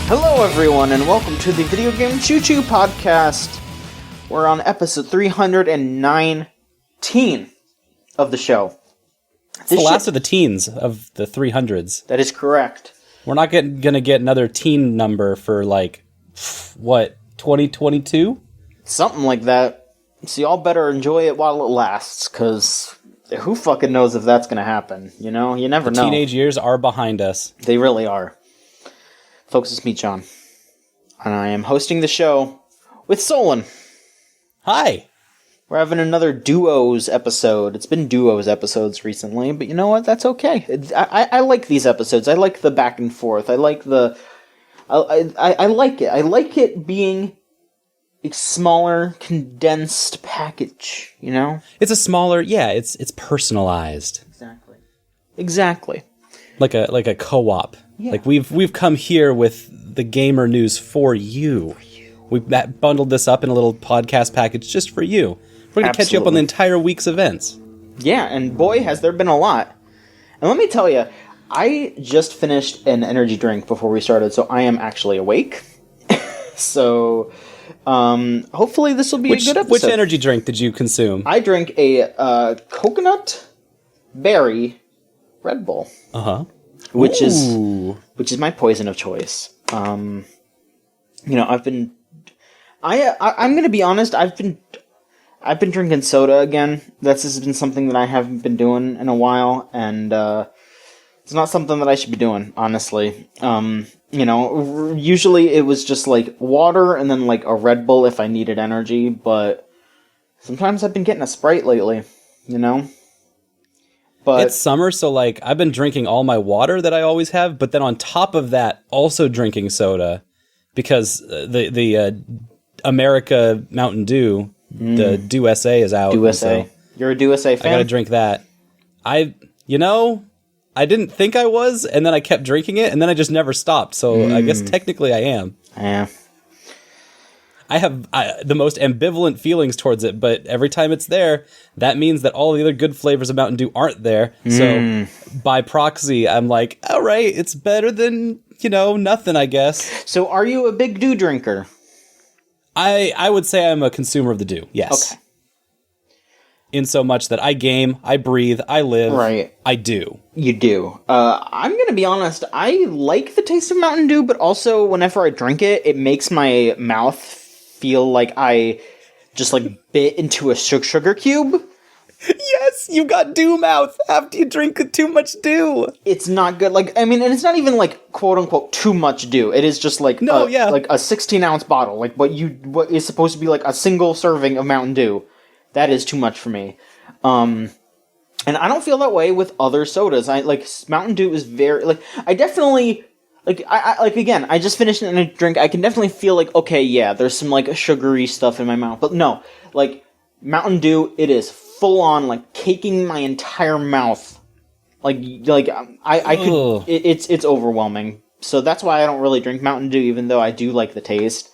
Hello everyone, and welcome to the Video Game Choo Choo Podcast. We're on episode 319 of the show. It's the last of the teens of the 300s. That is correct. We're not gonna get another teen number for, like, what, 2022? Something like that. So y'all better enjoy it while it lasts, because who fucking knows if that's gonna happen, you know? You never know. Teenage years are behind us. They really are. Folks, it's me, John. And I am hosting the show with Solon. Hi! We're having another Duos episode. It's been Duos episodes recently, but you know what? That's okay. I like these episodes. I like the back and forth. I like the... I like it. I like it being a smaller, condensed package, you know? It's a smaller... Yeah, it's personalized. Exactly. Like a co-op. Yeah. Like, we've come here with the gamer news for you. We've bundled this up in a little podcast package just for you. We're going to catch you up on the entire week's events. Yeah, and boy, has there been a lot. And let me tell you, I just finished an energy drink before we started, so I am actually awake. So, hopefully this will be a good episode. Which energy drink did you consume? I drank a coconut berry Red Bull. Uh-huh. Which is my poison of choice. You know, I'm gonna be honest, I've been drinking soda again. This has been something that I haven't been doing in a while, and it's not something that I should be doing, honestly. You know, usually it was just like water and then like a Red Bull if I needed energy, but sometimes I've been getting a Sprite lately, you know? But it's summer, so, like, I've been drinking all my water that I always have, but then on top of that, also drinking soda, because the America Mountain Dew, the Dew SA is out. Dew SA. So you're a Dew SA fan? I gotta drink that. I didn't think I was, and then I kept drinking it, and then I just never stopped, so I guess technically I am. Yeah. I have the most ambivalent feelings towards it, but every time it's there, that means that all the other good flavors of Mountain Dew aren't there. So by proxy, I'm like, all right, it's better than, nothing, I guess. So are you a big Dew drinker? I would say I'm a consumer of the Dew, yes. Okay. In so much that I game, I breathe, I live, right. I do. You do. I'm going to be honest, I like the taste of Mountain Dew, but also whenever I drink it, it makes my mouth feel like I just bit into a sugar cube. Yes, you got Dew mouth after you drink too much Dew. It's not good. And it's not even quote unquote too much Dew. It is just a 16-ounce bottle. What is supposed to be a single serving of Mountain Dew. That is too much for me. And I don't feel that way with other sodas. Mountain Dew is very I definitely. Again, I just finished a drink. I can definitely feel okay, yeah, there's some sugary stuff in my mouth, but no, Mountain Dew, it is full on caking my entire mouth. It's overwhelming. So that's why I don't really drink Mountain Dew, even though I do like the taste.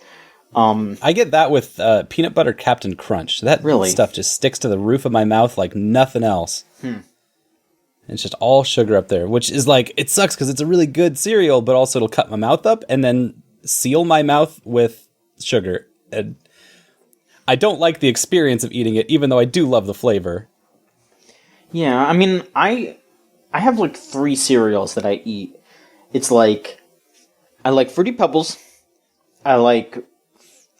I get that with peanut butter Captain Crunch. That stuff just sticks to the roof of my mouth like nothing else. It's just all sugar up there, which is it sucks because it's a really good cereal, but also it'll cut my mouth up and then seal my mouth with sugar. And I don't like the experience of eating it, even though I do love the flavor. Yeah, I mean, I have 3 cereals that I eat. It's I like Fruity Pebbles. I like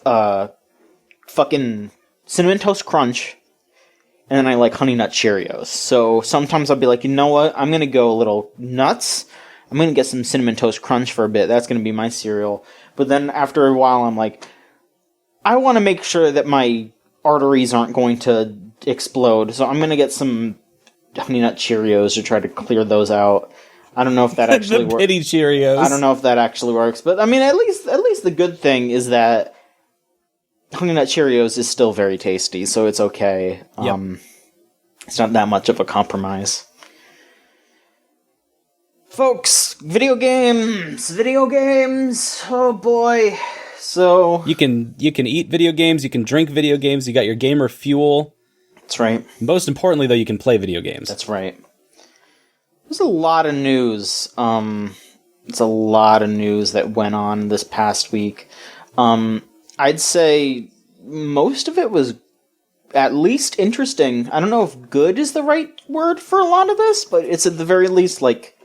fucking Cinnamon Toast Crunch. And then I like Honey Nut Cheerios. So sometimes I'll be like, you know what? I'm going to go a little nuts. I'm going to get some Cinnamon Toast Crunch for a bit. That's going to be my cereal. But then after a while, I'm like, I want to make sure that my arteries aren't going to explode. So I'm going to get some Honey Nut Cheerios to try to clear those out. I don't know if that actually works. Pity Cheerios. I don't know if that actually works. But I mean, at least the good thing is that Honey Nut Cheerios is still very tasty, so it's okay. Yep. It's not that much of a compromise. Folks, video games, oh boy. So you can eat video games, you can drink video games, you got your gamer fuel. That's right. Most importantly, though, you can play video games. That's right. There's a lot of news It's a lot of news that went on this past week. I'd say most of it was at least interesting. I don't know if good is the right word for a lot of this, but it's at the very least, like,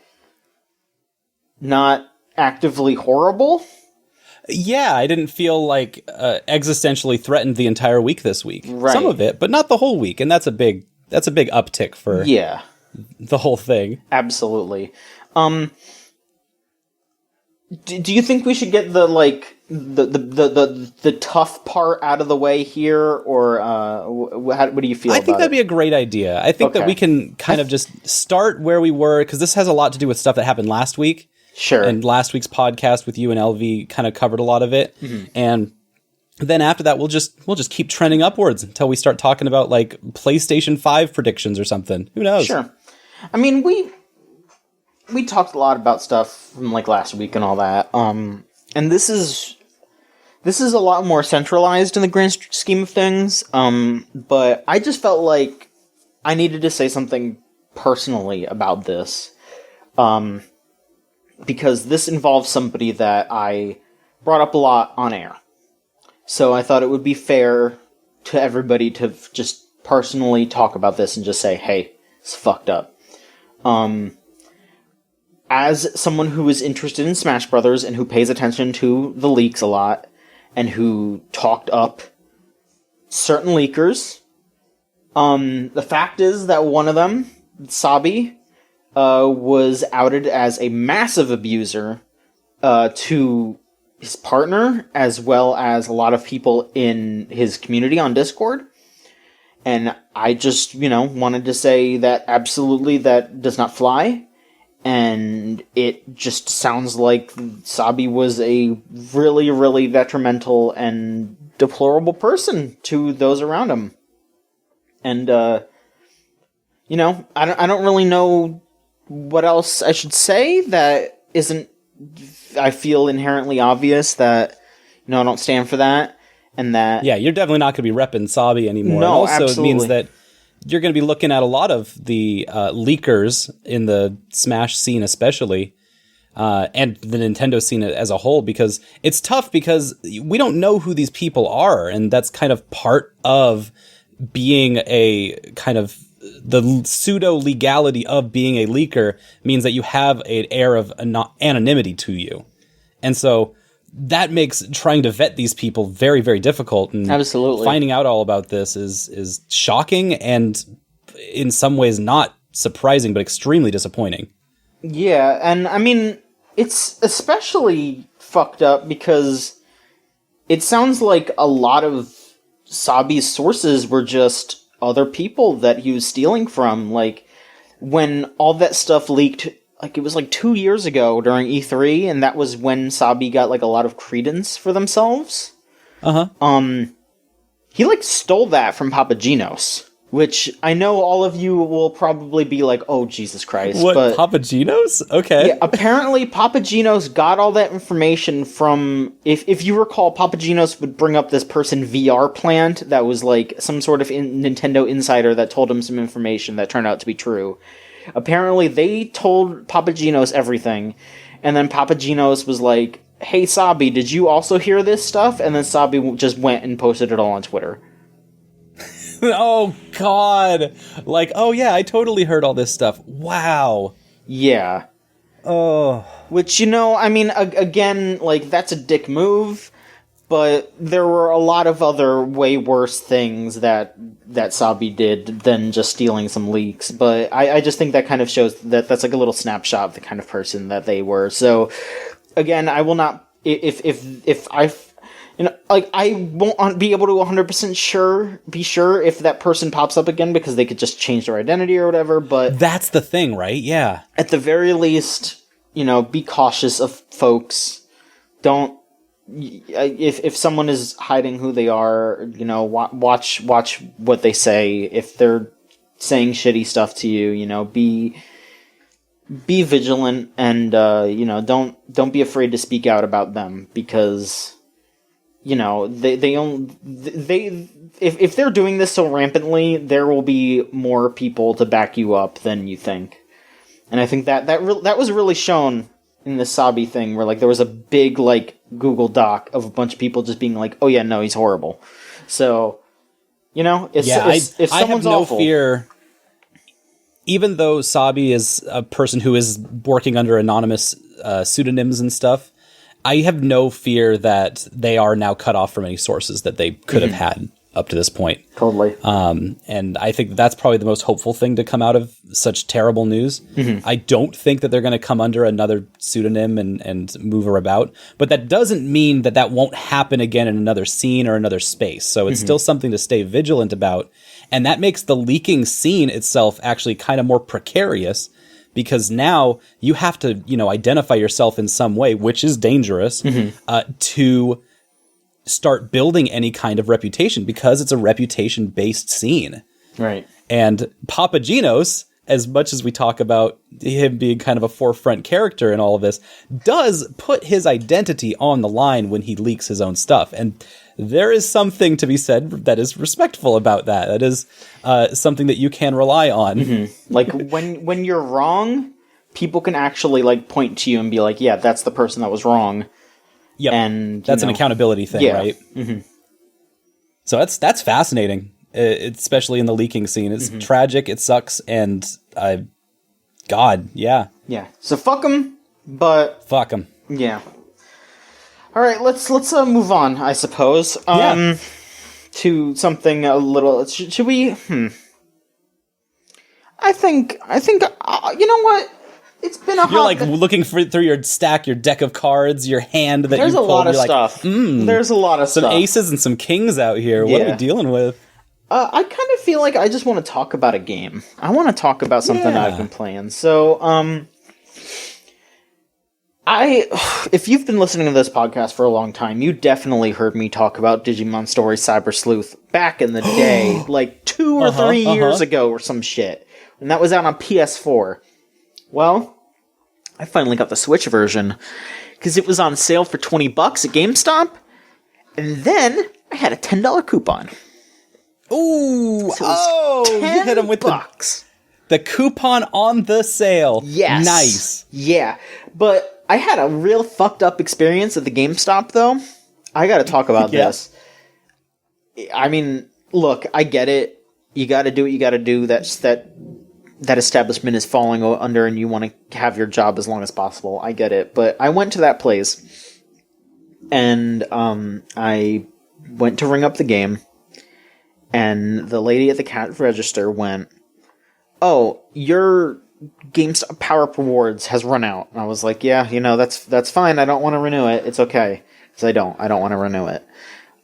not actively horrible. Yeah, I didn't feel like existentially threatened the entire week this week. Right. Some of it, but not the whole week, and that's a big uptick for the whole thing. Absolutely. Do you think we should get the tough part out of the way here, or what do you feel? I think that'd be a great idea. I think that we can kind of just start where we were, because this has a lot to do with stuff that happened last week. Sure. And last week's podcast with you and LV kind of covered a lot of it, and then after that we'll just keep trending upwards until we start talking about like PlayStation 5 predictions or something. Who knows? Sure. I mean, we talked a lot about stuff from like last week and all that. And this is a lot more centralized in the grand scheme of things. But I just felt like I needed to say something personally about this. Because this involves somebody that I brought up a lot on air. So I thought it would be fair to everybody to just personally talk about this and just say, hey, it's fucked up. As someone who is interested in Smash Brothers and who pays attention to the leaks a lot, and who talked up certain leakers, the fact is that one of them, Sabi, was outed as a massive abuser to his partner, as well as a lot of people in his community on Discord. And I just, wanted to say that absolutely that does not fly. And it just sounds like Sabi was a really, really detrimental and deplorable person to those around him. And, I don't really know what else I should say that isn't, I feel, inherently obvious that, I don't stand for that. And that... Yeah, you're definitely not going to be repping Sabi anymore. No, and also, absolutely. It means that you're going to be looking at a lot of the leakers in the Smash scene especially, and the Nintendo scene as a whole, because it's tough because we don't know who these people are, and that's kind of part of being a kind of the pseudo-legality of being a leaker means that you have an air of anonymity to you. And so that makes trying to vet these people very, very difficult. And absolutely, finding out all about this is shocking and in some ways not surprising, but extremely disappointing. Yeah, and I mean, it's especially fucked up because it sounds like a lot of Sabi's sources were just other people that he was stealing from. Like, when all that stuff leaked, like, it was like 2 years ago during E3, and that was when Sabi got, like, a lot of credence for themselves. He, like, stole that from Papagenos, which I know all of you will probably be like, oh, Jesus Christ. What, but Papagenos? Okay. Yeah, apparently Papagenos got all that information from, if you recall, Papagenos would bring up this person VR Plant that was, like, some sort of Nintendo insider that told him some information that turned out to be true. Apparently, they told Papagenos everything, and then Papagenos was like, hey, Sabi, did you also hear this stuff? And then Sabi just went and posted it all on Twitter. Oh, God. Like, oh, yeah, I totally heard all this stuff. Wow. Yeah. Oh. Which, I mean, again, like, that's a dick move, but there were a lot of other way worse things that Sabi did than just stealing some leaks. But I just think that kind of shows that that's like a little snapshot of the kind of person that they were. So, again, I will not, if I, I won't be able to 100% be sure if that person pops up again, because they could just change their identity or whatever, but... That's the thing, right? Yeah. At the very least, be cautious of folks. Don't... If someone is hiding who they are, watch what they say. If they're saying shitty stuff to you, be vigilant, and don't be afraid to speak out about them, because if they're doing this so rampantly, there will be more people to back you up than you think. And I think that was really shown in the Sabi thing where like there was a big like Google Doc of a bunch of people just being like, "Oh yeah, no, he's horrible." So, you know, if someone's I have no awful, fear. Even though Sabi is a person who is working under anonymous pseudonyms and stuff, I have no fear that they are now cut off from any sources that they could have had up to this point. Totally. And I think that's probably the most hopeful thing to come out of such terrible news. I don't think that they're going to come under another pseudonym and move her about, but that doesn't mean that that won't happen again in another scene or another space. So it's still something to stay vigilant about. And that makes the leaking scene itself actually kind of more precarious, because now you have to, you know, identify yourself in some way, which is dangerous, to start building any kind of reputation, because it's a reputation-based scene. Right. And Papagenos, as much as we talk about him being kind of a forefront character in all of this, does put his identity on the line when he leaks his own stuff. And there is something to be said that is respectful about that. That is something that you can rely on. Like, when you're wrong, people can actually, like, point to you and be like, yeah, that's the person that was wrong. Yep. And that's an accountability thing, right? So that's fascinating, especially in the leaking scene. It's tragic, it sucks, and God, yeah. Yeah. So fuck them, but... Fuck them. Yeah. All right, let's move on, I suppose. To something a little... Should we... I think you know what? It's been a You're like looking through your stack, your deck of cards, your hand that There's you pulled. a lot of you're stuff. Like, There's a lot of some stuff. aces and some kings out here. What are we dealing with? I kind of feel like I just want to talk about a game. I want to talk about something that I've been playing. So, if you've been listening to this podcast for a long time, you definitely heard me talk about Digimon Story Cyber Sleuth back in the day, like 2 or 3 years ago or some shit. And that was out on PS4. Well, I finally got the Switch version because it was on sale for $20 at GameStop, and then I had a $10 coupon. Ooh! So you hit him with the coupon on the sale. Yes, nice. Yeah, but I had a real fucked up experience at the GameStop, though. I got to talk about this. I mean, look, I get it. You got to do what you got to do. That establishment is falling under and you want to have your job as long as possible. I get it. But I went to that place and I went to ring up the game and the lady at the cash register went, "Oh, your GameStop Power-Up Rewards has run out." And I was like, "Yeah, you know, that's fine. I don't want to renew it. It's okay." Because I don't want to renew it.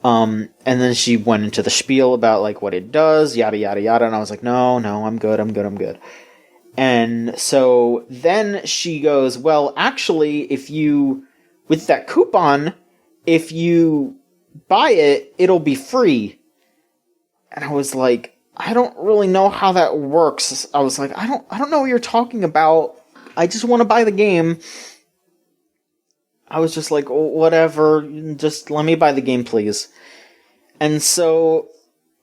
And then she went into the spiel about, like, what it does, yada, yada, yada, and I was like, no, I'm good. And so then she goes, well, actually, with that coupon, if you buy it, it'll be free. And I was like, I don't really know how that works. I was like, I don't know what you're talking about. I just want to buy the game. I was just like, oh, whatever, just let me buy the game, please. And so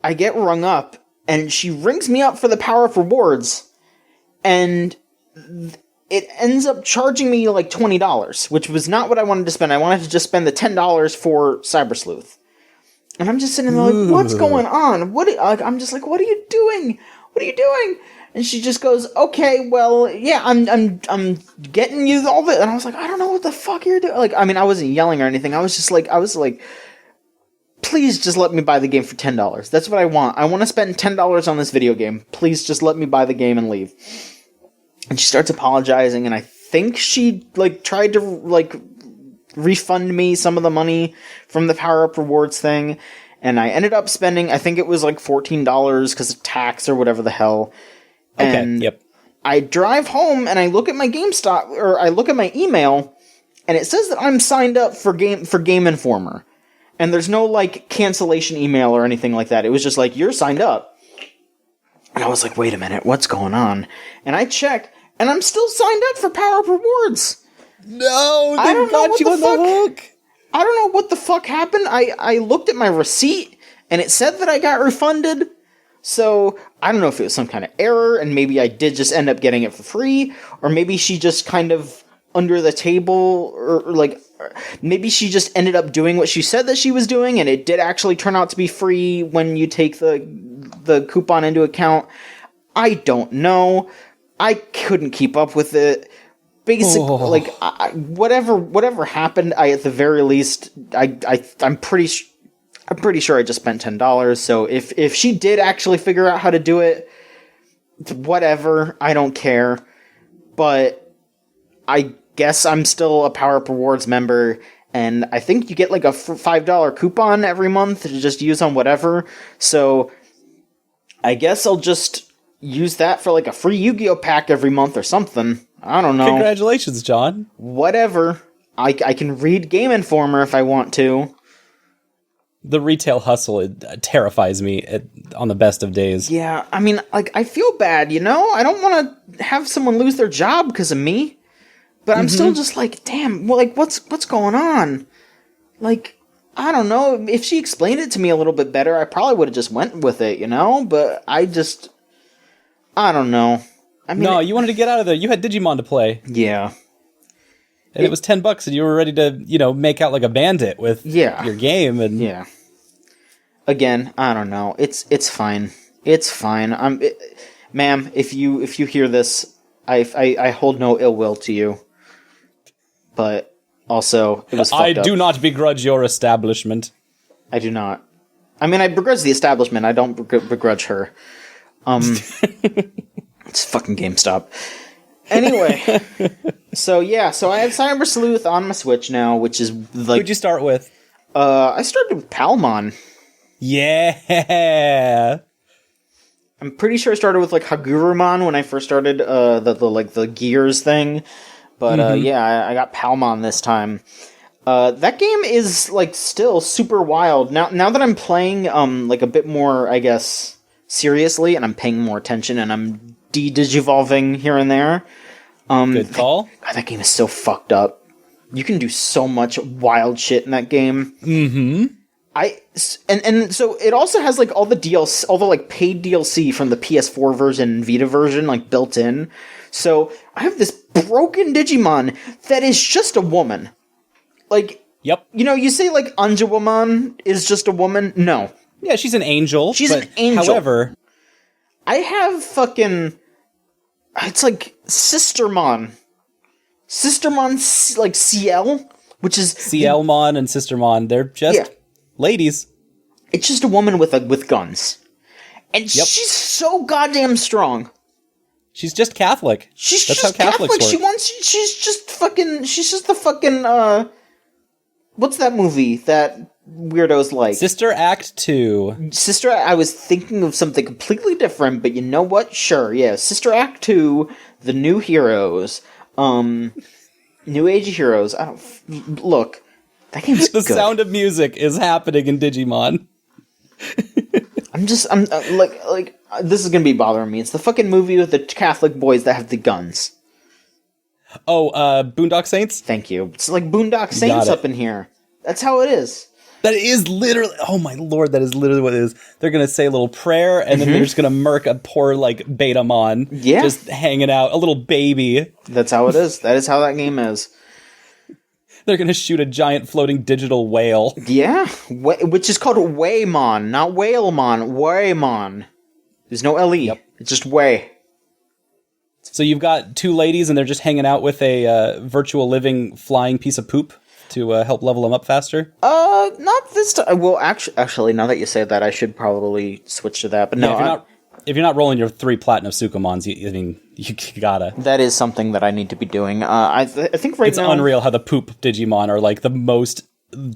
I get rung up, and she rings me up for the Power-Up Rewards, and it ends up charging me like $20, which was not what I wanted to spend. I wanted to just spend the $10 for Cyber Sleuth. And I'm just sitting there like, what's going on? I'm just like, what are you doing? What are you doing? And she just goes, okay, well, yeah, I'm getting you all this. And I was like, I don't know what the fuck you're doing. Like, I mean, I wasn't yelling or anything. I was like, please just let me buy the game for $10. That's what I want. I want to spend $10 on this video game. Please just let me buy the game and leave. And she starts apologizing, and I think she, like, tried to, like, refund me some of the money from the Power-Up Rewards thing. And I ended up spending, I think it was like $14 because of tax or whatever the hell. And I drive home and I look at my GameStop, or I look at my email, and it says that I'm signed up for Game Informer. And there's no, like, cancellation email or anything like that. It was just like, you're signed up. And I was like, wait a minute, what's going on? And I checked, and I'm still signed up for Power-Up Rewards. No, they got you on the hook. I don't know what the fuck happened. I looked at my receipt, and it said that I got refunded. So, I don't know if it was some kind of error, and maybe I did just end up getting it for free, or maybe she just kind of under the table, or like maybe she just ended up doing what she said that she was doing, and it did actually turn out to be free when you take the coupon into account. I don't know. I couldn't keep up with it. Basically, whatever happened, at the very least, I'm pretty sure I just spent $10. So if she did actually figure out how to do it, whatever, I don't care. But I guess I'm still a PowerUp Rewards member, and I think you get like a $5 coupon every month to just use on whatever. So I guess I'll just use that for like a free Yu-Gi-Oh pack every month or something. I don't know. Congratulations, John. Whatever. I can read Game Informer if I want to. The retail hustle, it terrifies me on the best of days. Yeah, I mean, like, I feel bad, you know? I don't want to have someone lose their job because of me. But I'm still just like, damn, well, like, what's going on? Like, I don't know. If she explained it to me a little bit better, I probably would have just went with it, you know? But I don't know. I mean, no, you wanted to get out of there. You had Digimon to play. Yeah. And it was $10 and you were ready to, make out like a bandit with your game. And yeah. Again, I don't know. It's fine. It's fine. Ma'am, if you hear this, I hold no ill will to you. But also, it was fucked I up. do not begrudge your establishment. I do not. I mean, I begrudge the establishment. I don't begrudge her. It's fucking GameStop. Anyway, so I have Cyber Sleuth on my Switch now, which is like... Who'd you start with? I started with Palmon. Yeah! I'm pretty sure I started with like Hagurumon when I first started the Gears thing. But I got Palmon this time. That game is like still super wild. Now that I'm playing like a bit more, I guess, seriously, and I'm paying more attention, and I'm digivolving here and there. Good call. God, that game is so fucked up. You can do so much wild shit in that game. Mm-hmm. And so it also has like all the DLC, all the like paid DLC from the PS4 version and Vita version like built in. So I have this broken Digimon that is just a woman. Like, yep. You know, you say like Anjawamon is just a woman. No. Yeah, she's an angel. She's an angel. However, I have fucking... It's like Sistermon. Sistermon, like CL, which is... CLmon and Sistermon, they're just ladies. It's just a woman with guns. And she's so goddamn strong. She's just Catholic. She's That's just how Catholics Catholic. work. She's just the fucking, what's that movie that weirdos like? Sister Act 2. Sister, I was thinking of something completely different, but you know what? Sure, yeah. Sister Act 2, The New Heroes, New Age Heroes. Look, that game's The good. Sound of Music is happening in Digimon. I'm like, this is gonna be bothering me. It's the fucking movie with the Catholic boys that have the guns. Oh, Boondock Saints? Thank you. It's like Boondock Saints up in here. That's how it is. That is literally... Oh my lord, that is literally what it is. They're gonna say a little prayer, and then they're just gonna murk a poor, like, Betamon. Yeah. Just hanging out. A little baby. That's how it is. That is how that game is. They're gonna shoot a giant floating digital whale. Yeah. Which is called Waymon, not Whalemon. Waymon. There's no LE. Yep. It's just Way. So you've got two ladies, and they're just hanging out with a virtual living flying piece of poop to help level them up faster? Not this time. Well, actually, now that you say that, I should probably switch to that. But no, if you're not rolling your 3 platinum Sukumons, you gotta. That is something that I need to be doing. I think right now... It's unreal how the poop Digimon are like the most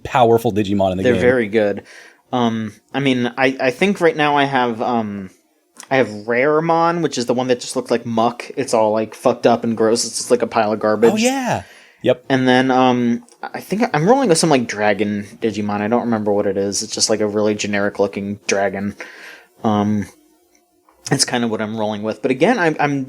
powerful Digimon in the game. They're very good. I mean, I think right now I have Raremon, which is the one that just looks like muck. It's all like fucked up and gross. It's just like a pile of garbage. Oh yeah. Yep. And then I think I'm rolling with some like dragon Digimon. I don't remember what it is. It's just like a really generic looking dragon. It's kind of what I'm rolling with. But again, I'm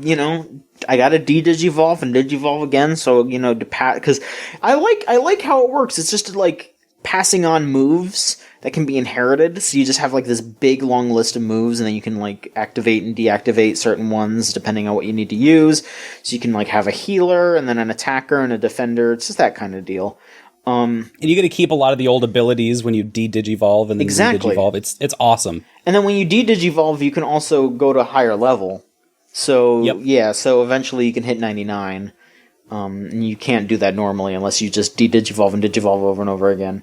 I got to de-digivolve and digivolve again. So because I like how it works. It's just like passing on moves that can be inherited. So you just have like this big long list of moves, and then you can like activate and deactivate certain ones depending on what you need to use. So you can like have a healer and then an attacker and a defender. It's just that kind of deal. And you get to keep a lot of the old abilities when you de-digivolve and then re-digivolve. It's awesome. And then when you de-digivolve, you can also go to a higher level. So so eventually you can hit 99. And you can't do that normally unless you just de-digivolve and digivolve over and over again.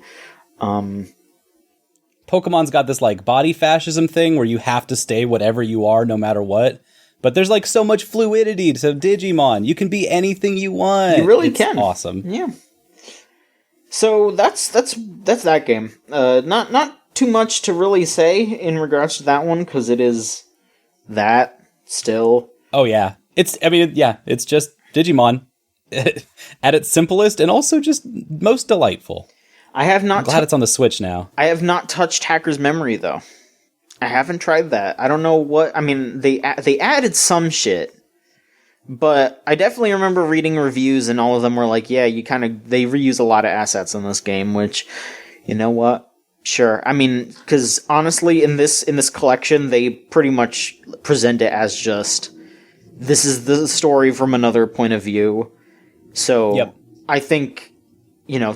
Pokemon's got this like body fascism thing where you have to stay whatever you are no matter what. But there's like so much fluidity to Digimon. You can be anything you want. You really can. Awesome. Yeah. So that's that game. Not too much to really say in regards to that one because it is that still. Oh yeah. It's just Digimon at its simplest and also just most delightful. I'm glad it's on the Switch now. I have not touched Hacker's Memory though. I haven't tried that. I don't know what. I mean, they added some shit, but I definitely remember reading reviews and all of them were like, yeah, they reuse a lot of assets in this game. Which, you know what? Sure. I mean, because honestly, in this collection, they pretty much present it as just this is the story from another point of view. So I think.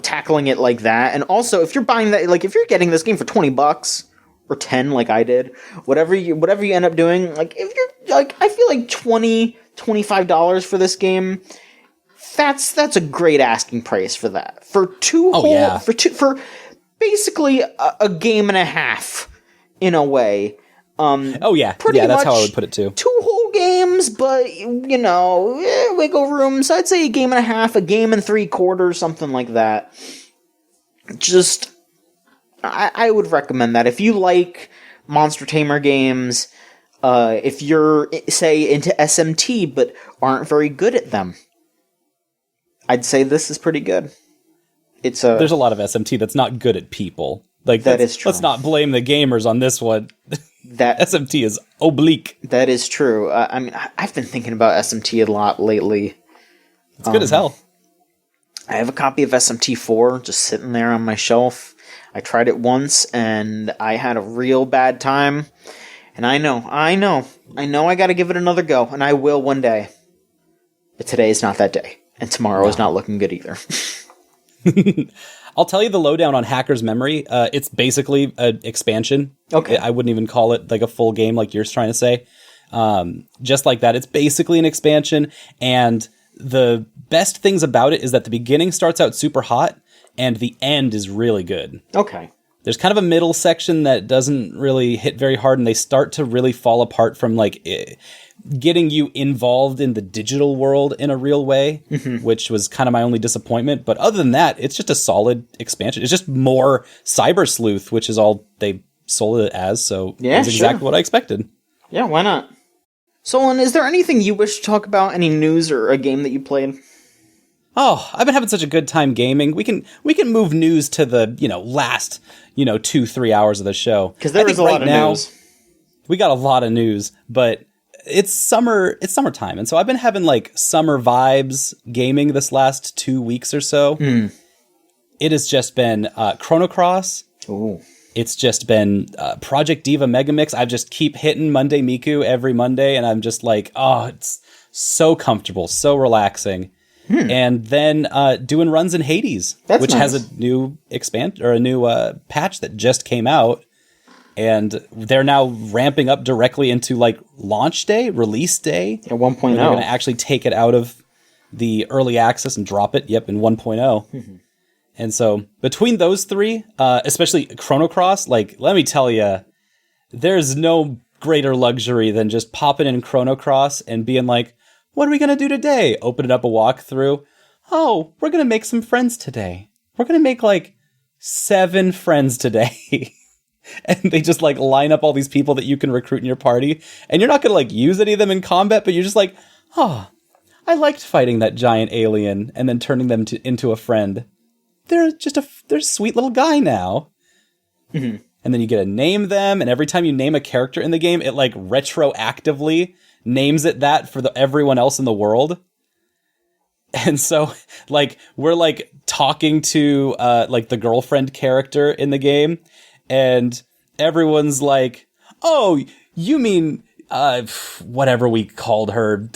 Tackling it like that, and also if you're buying that, like if you're getting this game for $20 or 10, like I did, whatever you end up doing, like if you're like, I feel like $25 for this game, that's a great asking price for that for for basically a game and a half in a way. That's how I would put it too. 2 whole games, but wiggle room. So I'd say a game and a half, a game and 3/4, something like that. Just, I would recommend that if you like Monster Tamer games. If you're say into SMT but aren't very good at them, I'd say this is pretty good. There's a lot of SMT that's not good at people. Like that is true. Let's not blame the gamers on this one. That SMT is oblique. That is true. I mean, I've been thinking about SMT a lot lately. It's good as hell. I have a copy of SMT4 just sitting there on my shelf. I tried it once, and I had a real bad time. And I know I got to give it another go, and I will one day. But today is not that day, and tomorrow is not looking good either. I'll tell you the lowdown on Hacker's Memory. It's basically an expansion. Okay. I wouldn't even call it like a full game like you're trying to say. Just like that. It's basically an expansion. And the best things about it is that the beginning starts out super hot and the end is really good. Okay. There's kind of a middle section that doesn't really hit very hard, and they start to really fall apart from like getting you involved in the digital world in a real way, which was kind of my only disappointment. But other than that, it's just a solid expansion. It's just more Cyber Sleuth, which is all they sold it as. So it's exactly what I expected. Yeah, why not? Solon, is there anything you wish to talk about? Any news or a game that you played? Oh, I've been having such a good time gaming. We can move news to the, last, 2-3 hours of the show. Because there is a lot of news. We got a lot of news, but it's summertime. And so I've been having like summer vibes gaming this last 2 weeks or so. It has just been Chrono Cross. Ooh. It's just been Project Diva Megamix. I just keep hitting Monday Miku every Monday, and I'm just like, oh, it's so comfortable, so relaxing. And then doing runs in Hades, which has a new patch that just came out, and they're now ramping up directly into like launch day, release day. At 1.0, they're going to actually take it out of the early access and drop it. Yep, in 1.0. And so between those three, especially Chrono Cross, like let me tell you, there's no greater luxury than just popping in Chrono Cross and being like, what are we going to do today? Opening up a walkthrough. Oh, we're going to make some friends today. We're going to make like 7 friends today. And they just like line up all these people that you can recruit in your party. And you're not going to like use any of them in combat, but you're just like, oh, I liked fighting that giant alien and then turning them into a friend. They're a sweet little guy now. And then you get to name them. And every time you name a character in the game, it like retroactively names it that for everyone else in the world. And so like we're like talking to like the girlfriend character in the game, and everyone's like, oh, you mean whatever we called her,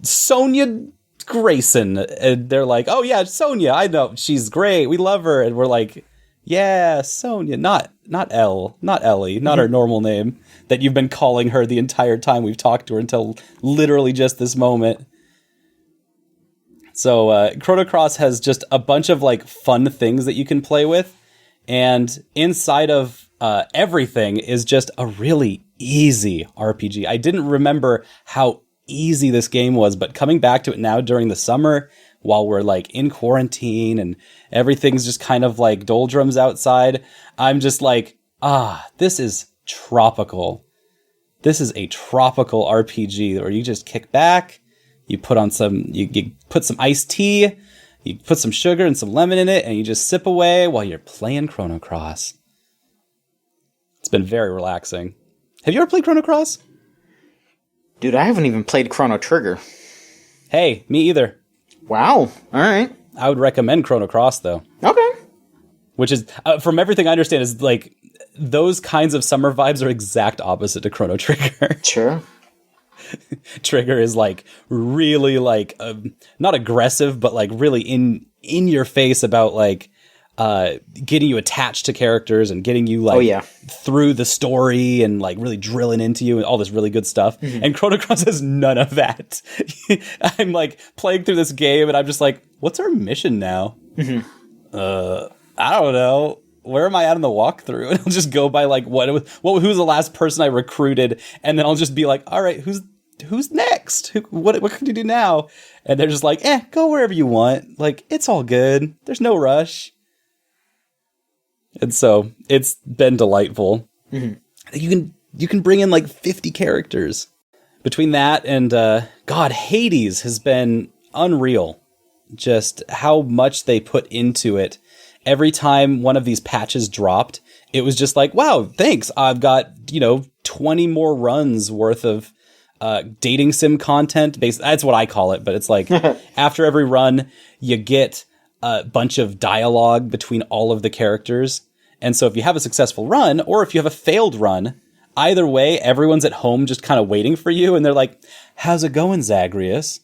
Sonia Grayson. And they're like, oh yeah, Sonia, I know, she's great, we love her. And we're like, yeah, Sonia, not Ellie, not her normal name that you've been calling her the entire time we've talked to her until literally just this moment. So Chrono Cross has just a bunch of like fun things that you can play with, and inside of everything is just a really easy RPG. I didn't remember how easy this game was, but coming back to it now during the summer while we're like in quarantine and everything's just kind of like doldrums outside, I'm just like, this is tropical. This is a tropical RPG where you just kick back, you put on you put some iced tea, you put some sugar and some lemon in it, and you just sip away while you're playing Chrono Cross. It's been very relaxing. Have you ever played Chrono Cross? Dude, I haven't even played Chrono Trigger. Hey, me either. Wow. All right. I would recommend Chrono Cross, though. Okay. Which is, from everything I understand, is like, those kinds of summer vibes are exact opposite to Chrono Trigger. Sure. Trigger is like really like not aggressive, but like really in your face about like getting you attached to characters and getting you like through the story and like really drilling into you and all this really good stuff. Mm-hmm. And Chrono Cross has none of that. I'm like playing through this game and I'm just like, what's our mission now? Mm-hmm. I don't know. Where am I at in the walkthrough? And I'll just go by like who's the last person I recruited, and then I'll just be like, all right, who's next? What can you do now? And they're just like, go wherever you want. Like, it's all good. There's no rush. And so it's been delightful. Mm-hmm. You can bring in like 50 characters. Between that and Hades has been unreal. Just how much they put into it. Every time one of these patches dropped, it was just like, wow, thanks. I've got, 20 more runs worth of dating sim content. That's what I call it. But it's like after every run, you get a bunch of dialogue between all of the characters. And so if you have a successful run or if you have a failed run, either way, everyone's at home just kind of waiting for you. And they're like, how's it going, Zagreus?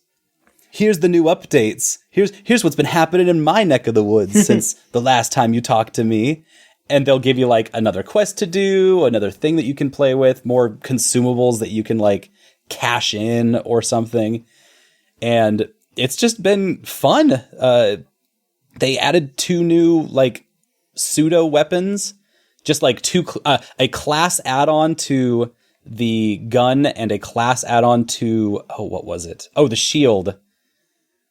Here's the new updates. Here's what's been happening in my neck of the woods since the last time you talked to me. And they'll give you like another quest to do, another thing that you can play with, more consumables that you can like cash in or something. And it's just been fun. They added 2 new like pseudo weapons, just like a class add-on to the gun and a class add-on to, what was it? Oh, the shield,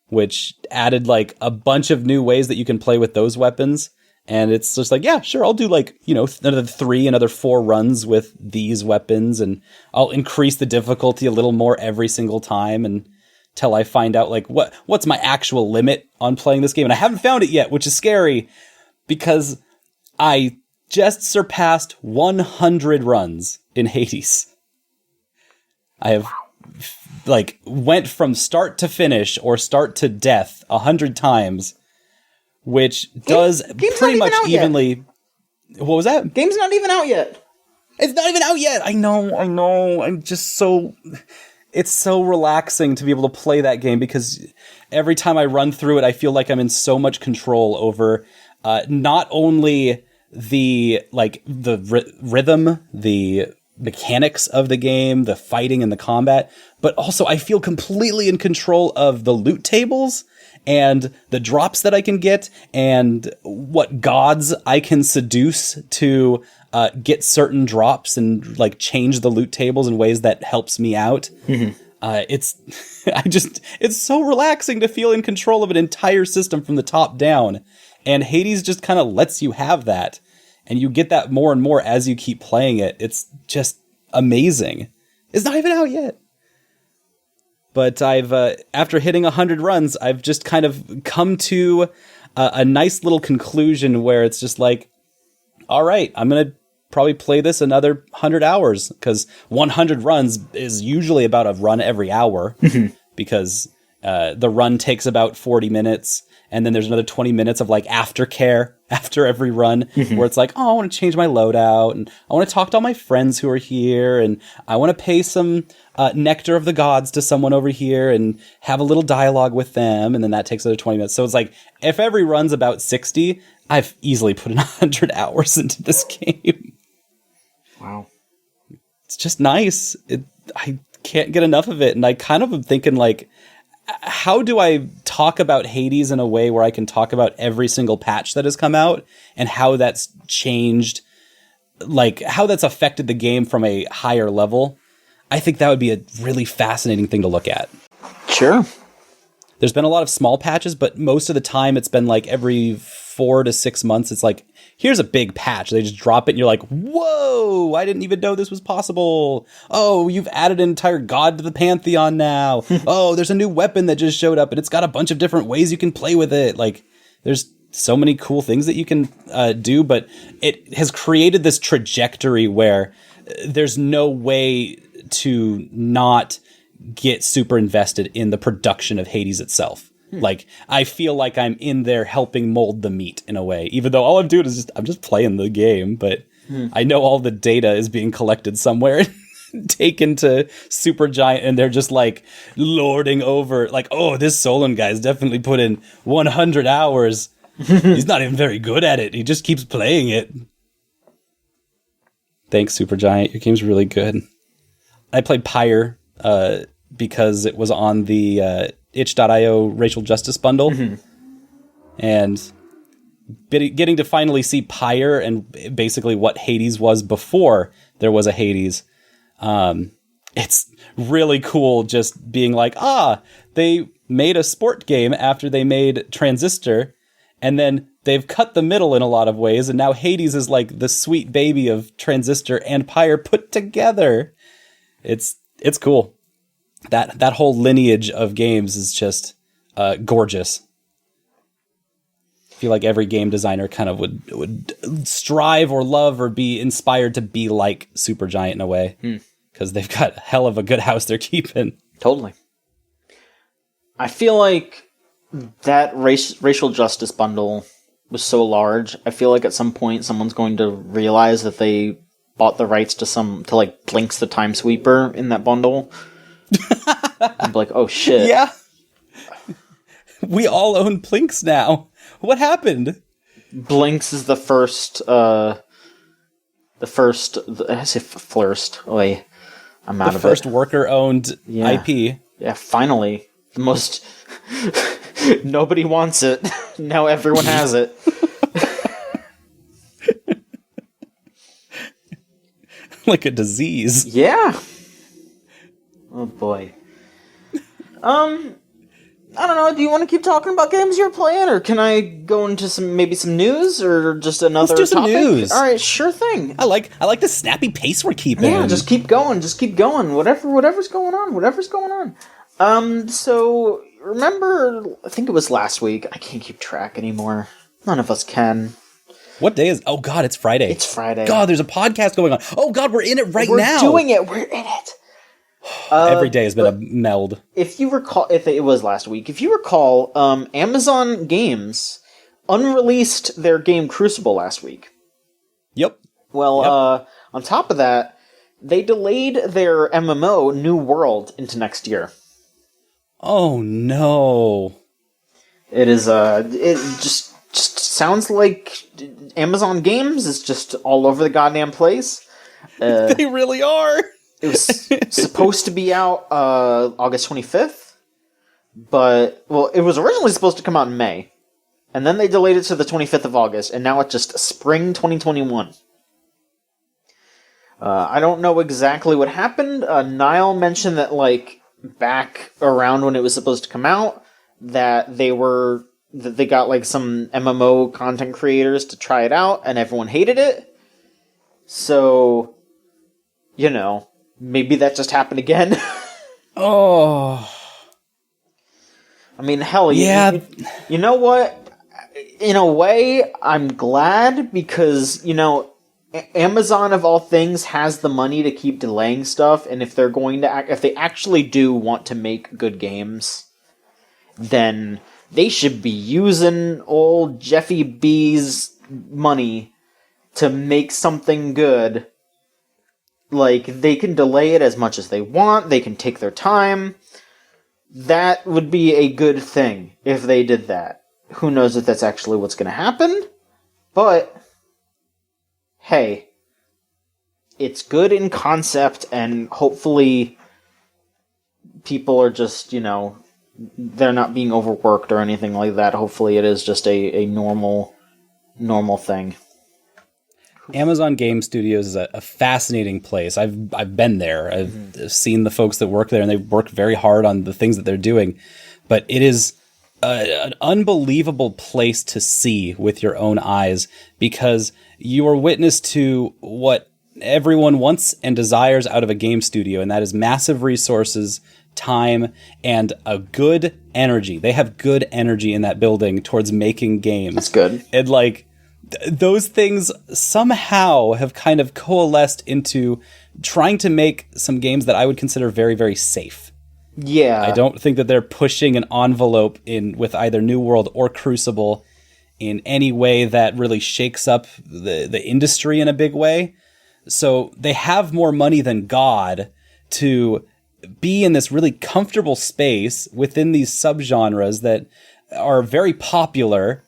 which added like a bunch of new ways that you can play with those weapons. And it's just like, yeah, sure, I'll do like, another 4 runs with these weapons, and I'll increase the difficulty a little more every single time until I find out like what's my actual limit on playing this game. And I haven't found it yet, which is scary because I just surpassed 100 runs in Hades. I have like went from start to finish or start to death 100 times, which does pretty much evenly. Yet. What was that? Game's not even out yet. It's not even out yet. I know. I'm just it's so relaxing to be able to play that game because every time I run through it, I feel like I'm in so much control over not only the rhythm, the mechanics of the game, the fighting and the combat, but also I feel completely in control of the loot tables and the drops that I can get and what gods I can seduce to get certain drops and like change the loot tables in ways that helps me out. Mm-hmm. It's so relaxing to feel in control of an entire system from the top down. And Hades just kind of lets you have that. And you get that more and more as you keep playing it. It's just amazing. It's not even out yet. But I've, after hitting 100 runs, I've just kind of come to a nice little conclusion where it's just like, all right, I'm going to probably play this another 100 hours because 100 runs is usually about a run every hour because the run takes about 40 minutes. And then there's another 20 minutes of like aftercare after every run where it's like, oh, I want to change my loadout and I want to talk to all my friends who are here and I want to pay some nectar of the gods to someone over here and have a little dialogue with them. And then that takes another 20 minutes. So it's like, if every run's about 60, I've easily put in 100 hours into this game. Wow. It's just nice. I can't get enough of it. And I kind of am thinking like, how do I talk about Hades in a way where I can talk about every single patch that has come out and how that's changed, like how that's affected the game from a higher level? I think that would be a really fascinating thing to look at. Sure. There's been a lot of small patches, but most of the time it's been like every 4 to 6 months. It's like, here's a big patch. They just drop it and you're like, whoa, I didn't even know this was possible. Oh, you've added an entire god to the Pantheon now. Oh, there's a new weapon that just showed up and it's got a bunch of different ways you can play with it. Like, there's so many cool things that you can do, but it has created this trajectory where there's no way to not get super invested in the production of Hades itself. Like, I feel like I'm in there helping mold the meat in a way, even though all I'm doing is I'm just playing the game, but I know all the data is being collected somewhere and taken to Supergiant, and they're just like lording over, like, oh, this Solon guy's definitely put in 100 hours. He's not even very good at it. He just keeps playing it. Thanks, Supergiant. Your game's really good. I played Pyre because it was on the itch.io racial justice bundle. And getting to finally see Pyre and basically what Hades was before there was a Hades. It's really cool just being like, they made a sport game after they made Transistor, and then they've cut the middle in a lot of ways, and now Hades is like the sweet baby of Transistor and Pyre put together. It's cool. That whole lineage of games is just gorgeous. I feel like every game designer kind of would strive or love or be inspired to be like Supergiant in a way, because they've got a hell of a good house they're keeping. Totally. I feel like that racial justice bundle was so large. I feel like at some point someone's going to realize that they bought the rights to like Blinks the Time Sweeper in that bundle. I'm like, oh shit. Yeah. We all own Blinks now. What happened? Blinks is the first. I say first. Oh, wait, I'm out of it. The first worker-owned IP. Yeah, finally. The most. Nobody wants it. Now everyone has it. Like a disease. Yeah. Oh boy. I don't know. Do you want to keep talking about games you're playing, or can I go into some news, or just another Let's do some topic? news. All right, sure thing. I like the snappy pace we're keeping. Yeah, just keep going. Whatever's going on. So remember, I think it was last week. I can't keep track anymore. None of us can. What day is? Oh God, it's Friday. It's Friday. God, there's a podcast going on. Oh God, we're in it now. We're doing it. We're in it. Every day has been a meld. If you recall, if it was last week, Amazon Games unreleased their game Crucible last week. Yep. Well, on top of that, they delayed their MMO New World into next year. Oh no! It is it just sounds like Amazon Games is just all over the goddamn place. They really are. It was supposed to be out August 25th, but, well, it was originally supposed to come out in May, and then they delayed it to the 25th of August, and now it's just spring 2021. I don't know exactly what happened. Niall mentioned that, like, back around when it was supposed to come out, that they got, like, some MMO content creators to try it out, and everyone hated it. So, you know, maybe that just happened again. Oh. I mean, hell, yeah. You know what? In a way, I'm glad because, you know, Amazon of all things has the money to keep delaying stuff, and if they're going to if they actually do want to make good games, then they should be using old Jeffy B's money to make something good. Like, they can delay it as much as they want, they can take their time. That would be a good thing if they did that. Who knows if that's actually what's going to happen? But, hey, it's good in concept, and hopefully people are just, they're not being overworked or anything like that. Hopefully it is just a normal thing. Amazon Game Studios is a fascinating place. I've been there. I've seen the folks that work there, and they work very hard on the things that they're doing. But it is an unbelievable place to see with your own eyes, because you are witness to what everyone wants and desires out of a game studio, and that is massive resources, time, and a good energy. They have good energy in that building towards making games. That's good. And those things somehow have kind of coalesced into trying to make some games that I would consider very, very safe. Yeah. I don't think that they're pushing an envelope with either New World or Crucible in any way that really shakes up the industry in a big way. So they have more money than God to be in this really comfortable space within these subgenres that are very popular.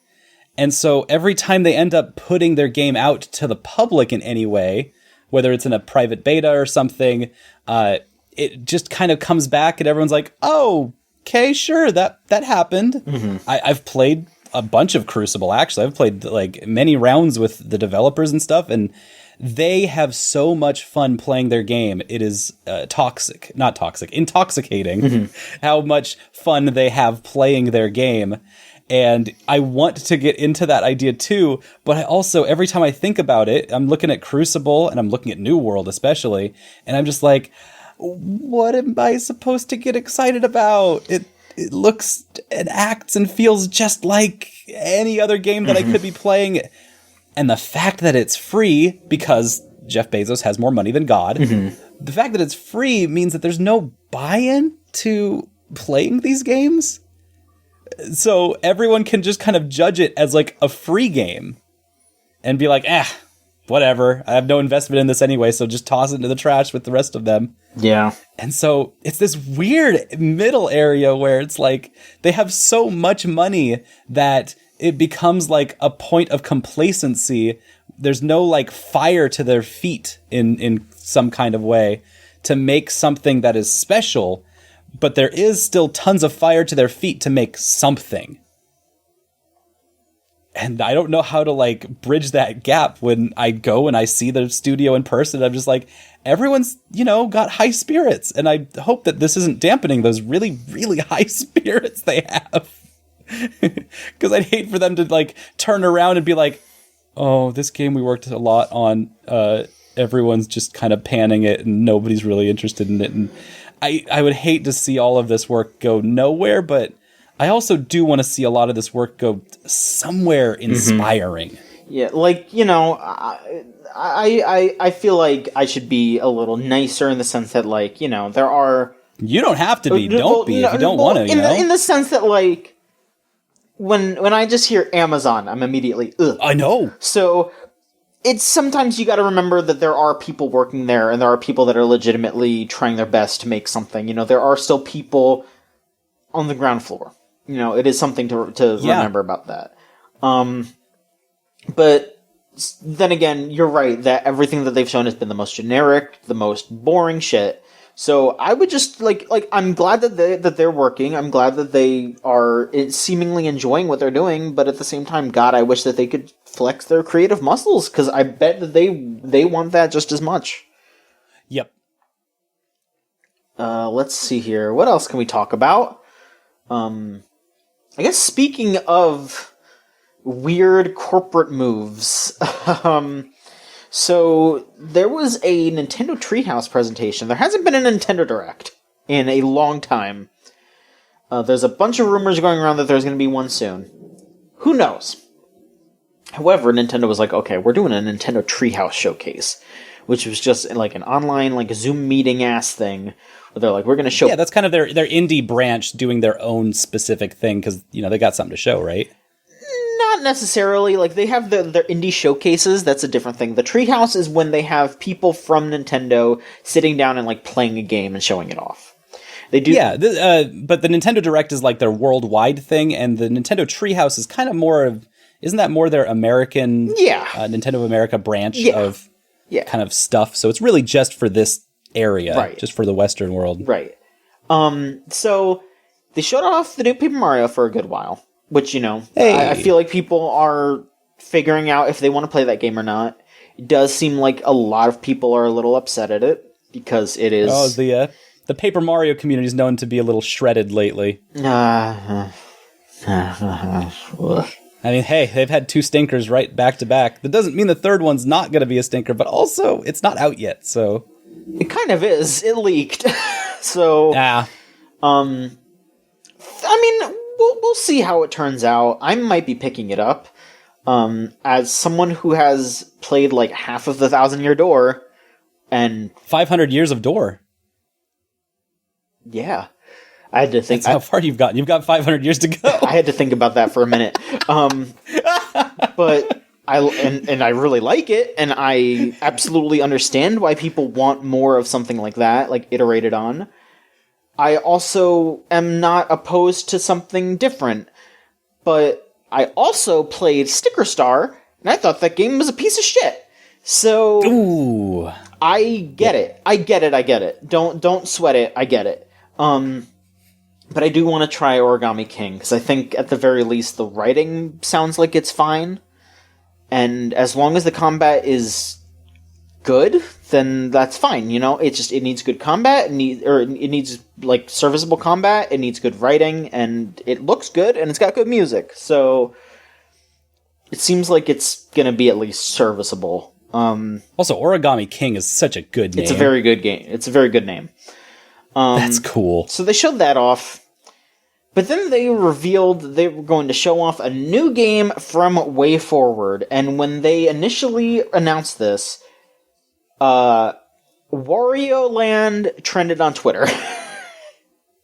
And so every time they end up putting their game out to the public in any way, whether it's in a private beta or something, it just kind of comes back and everyone's like, oh, okay, sure, that happened. Mm-hmm. I've played a bunch of Crucible, actually. I've played many rounds with the developers and stuff, and they have so much fun playing their game. It is intoxicating how much fun they have playing their game. And I want to get into that idea too, but I also, every time I think about it, I'm looking at Crucible and I'm looking at New World especially, and I'm just like, what am I supposed to get excited about? It looks and acts and feels just like any other game that I could be playing. And the fact that it's free, because Jeff Bezos has more money than God, the fact that it's free means that there's no buy-in to playing these games. So everyone can just kind of judge it as like a free game and be like, whatever. I have no investment in this anyway, so just toss it into the trash with the rest of them. Yeah. And so it's this weird middle area where it's like they have so much money that it becomes like a point of complacency. There's no like fire to their feet in some kind of way to make something that is special. But there is still tons of fire to their feet to make something. And I don't know how to bridge that gap when I go and I see the studio in person. I'm just like, everyone's, got high spirits. And I hope that this isn't dampening those really, really high spirits they have. Because I'd hate for them to turn around and be like, oh, this game we worked a lot on, everyone's just kind of panning it and nobody's really interested in it. And I would hate to see all of this work go nowhere, but I also do want to see a lot of this work go somewhere inspiring. Yeah, I feel like I should be a little nicer in the sense that, there are... You don't have to be. Don't be if you don't want to, in the sense that, when I just hear Amazon, I'm immediately, ugh. I know. So... It's sometimes you got to remember that there are people working there, and there are people that are legitimately trying their best to make something. There are still people on the ground floor. It is something to remember about that. But then again, you're right that everything that they've shown has been the most generic, the most boring shit. So I would just I'm glad that they're working. I'm glad that they are seemingly enjoying what they're doing. But at the same time, God, I wish that they could flex their creative muscles, because I bet that they want that just as much. Yep. Let's see here. What else can we talk about? I guess speaking of weird corporate moves, so there was a Nintendo Treehouse presentation. There hasn't been a Nintendo Direct in a long time. There's a bunch of rumors going around that there's going to be one soon. Who knows? However, Nintendo was like, okay, we're doing a Nintendo Treehouse showcase, which was just like an online like Zoom meeting ass thing where they're like, we're going to show. Yeah, that's kind of their indie branch doing their own specific thing because they got something to show, right? Not necessarily. Like they have their indie showcases. That's a different thing. The Treehouse is when they have people from Nintendo sitting down and like playing a game and showing it off. They do. Yeah, but the Nintendo Direct is like their worldwide thing, and the Nintendo Treehouse is kind of more of, isn't that more their American, Nintendo of America branch of kind of stuff? So it's really just for this area, right. Just for the Western world. Right. So they showed off the new Paper Mario for a good while, which, I feel like people are figuring out if they want to play that game or not. It does seem like a lot of people are a little upset at it because it is... Oh, the Paper Mario community is known to be a little shredded lately. I mean, hey, they've had 2 stinkers right back to back. That doesn't mean the third one's not going to be a stinker, but also it's not out yet, so... It kind of is. It leaked. So... Yeah. I mean, we'll see how it turns out. I might be picking it up. As someone who has played like half of the 1,000-Year Door, and... 500 years of Door. Yeah. I had to think... That's how far you've gotten. You've got 500 years to go. I had to think about that for a minute. But I really like it, and I absolutely understand why people want more of something like that, like iterated on. I also am not opposed to something different, but I also played Sticker Star, and I thought that game was a piece of shit. So ooh. I get it. I get it. Don't sweat it. I get it. But I do want to try Origami King, because I think at the very least the writing sounds like it's fine. And as long as the combat is good, then that's fine, it needs good combat, it needs like serviceable combat, it needs good writing, and it looks good, and it's got good music. So it seems like it's gonna be at least serviceable. Also, Origami King is such a good name. It's a very good game. It's a very good name. That's cool. So they showed that off. But then they revealed they were going to show off a new game from WayForward. And when they initially announced this, Wario Land trended on Twitter.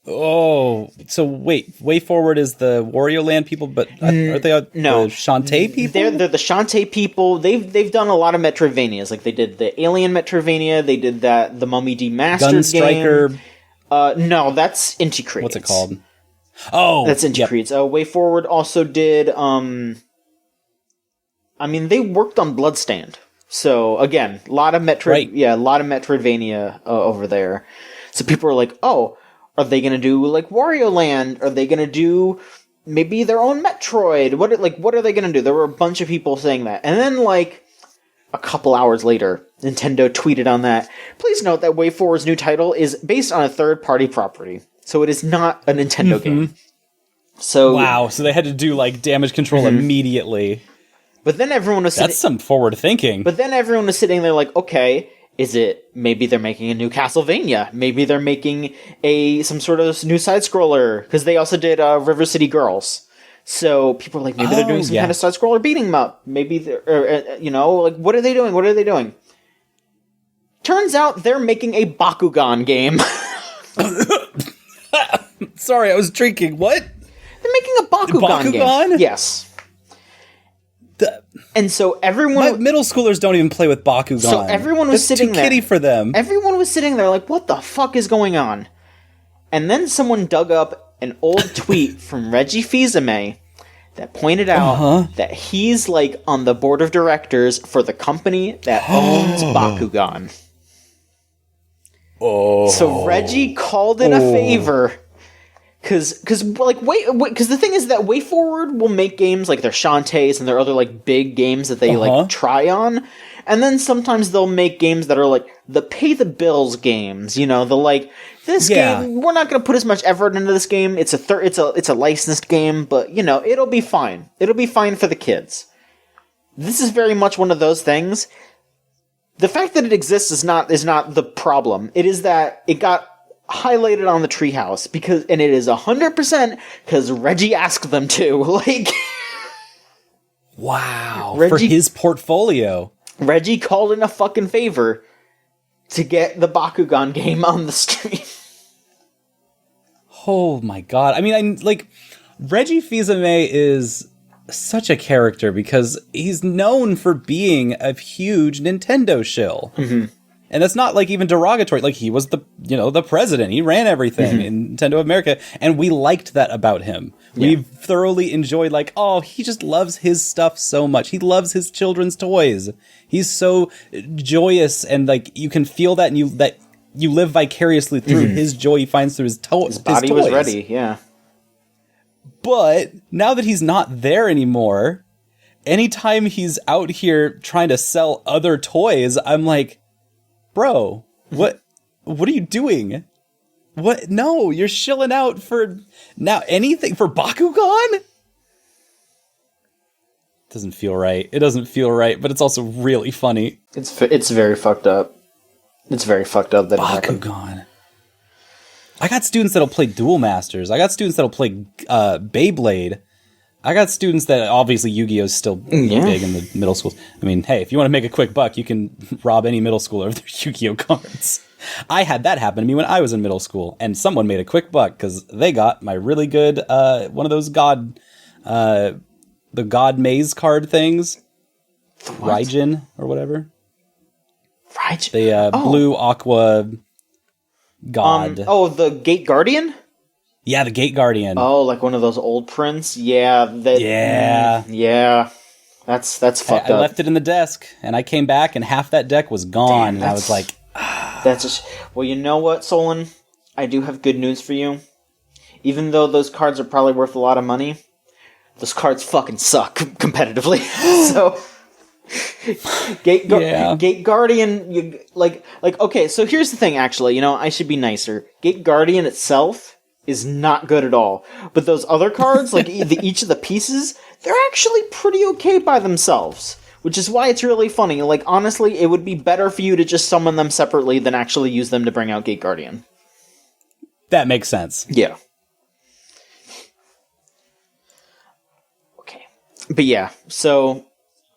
Oh, so wait, WayForward is the Wario Land people, but are they the Shantae people? They're the Shantae people. They've done a lot of Metroidvanias. Like they did the Alien Metroidvania, they did the Mummy Demastered game. No, that's Inti Creates. What's it called? Oh, that's Inti Creates. WayForward also did. They worked on Bloodstained. So again, a lot of Metroidvania over there. So people are like, oh, are they gonna do like Wario Land? Are they gonna do maybe their own Metroid? What are they gonna do? There were a bunch of people saying that, and then like a couple hours later, Nintendo tweeted on that. Please note that WayForward's new title is based on a third-party property, so it is not a Nintendo game. So wow, so they had to do like damage control immediately. But then everyone was that's some forward thinking. But then everyone was sitting there like, okay, is it maybe they're making a new Castlevania? Maybe they're making some sort of new side scroller, because they also did River City Girls. So people are like, maybe they're doing some kind of side scroller beating them up. Maybe what are they doing? What are they doing? Turns out they're making a Bakugan game. Sorry, I was drinking. What? They're making a Bakugan game. Yes. And so everyone... middle schoolers don't even play with Bakugan. So everyone was sitting there. That's too kiddie for them. Everyone was sitting there like, what the fuck is going on? And then someone dug up an old tweet from Reggie Fils-Aimé that pointed out that he's like on the board of directors for the company that owns Bakugan. Oh. So Reggie called in a favor... Because the thing is that WayForward will make games like their Shantaes and their other like big games that they like try on, and then sometimes they'll make games that are like the pay the bills games. The like this game we're not going to put as much effort into this game. It's a licensed game, but it'll be fine. It'll be fine for the kids. This is very much one of those things. The fact that it exists is not the problem. It is that it got highlighted on the Treehouse and it is 100% because Reggie asked them to. Like, wow, for his portfolio. Reggie called in a fucking favor to get the Bakugan game on the stream. Oh my god. I mean, Reggie Fils-Aimé is such a character because he's known for being a huge Nintendo shill. Mm-hmm. And that's not even derogatory. Like, he was the president. He ran everything in Nintendo America. And we liked that about him. Yeah. We thoroughly enjoyed he just loves his stuff so much. He loves his children's toys. He's so joyous, and you can feel that, and you live vicariously through his joy he finds through his toys. His body was ready, yeah. But now that he's not there anymore, anytime he's out here trying to sell other toys, I'm like, bro, what are you doing? What? No, you're shilling out for now anything for Bakugan? Doesn't feel right. It doesn't feel right, but it's also really funny. It's very fucked up. It's very fucked up that Bakugan. I got students that'll play Duel Masters. I got students that'll play Beyblade. I got students that obviously Yu-Gi-Oh! Is still big in the middle schools. I mean, hey, if you want to make a quick buck, you can rob any middle schooler of their Yu-Gi-Oh! Cards. I had that happen to me when I was in middle school, and someone made a quick buck because they got my really good one of those the God Maze card things. Raijin or whatever. Raijin? The blue aqua god. The Gate Guardian? Yeah, the Gate Guardian. Oh, like one of those old prints? Yeah. Yeah. That's fucked up. I left it in the desk, and I came back, and half that deck was gone, and I was like... That's just... Well, you know what, Solon? I do have good news for you. Even though those cards are probably worth a lot of money, those cards fucking suck competitively. So... Gate Guardian, okay, so here's the thing, actually, I should be nicer. Gate Guardian itself is not good at all. But those other cards, each of the pieces, they're actually pretty okay by themselves. Which is why it's really funny. Honestly, it would be better for you to just summon them separately than actually use them to bring out Gate Guardian. That makes sense. Yeah. Okay. But yeah, so...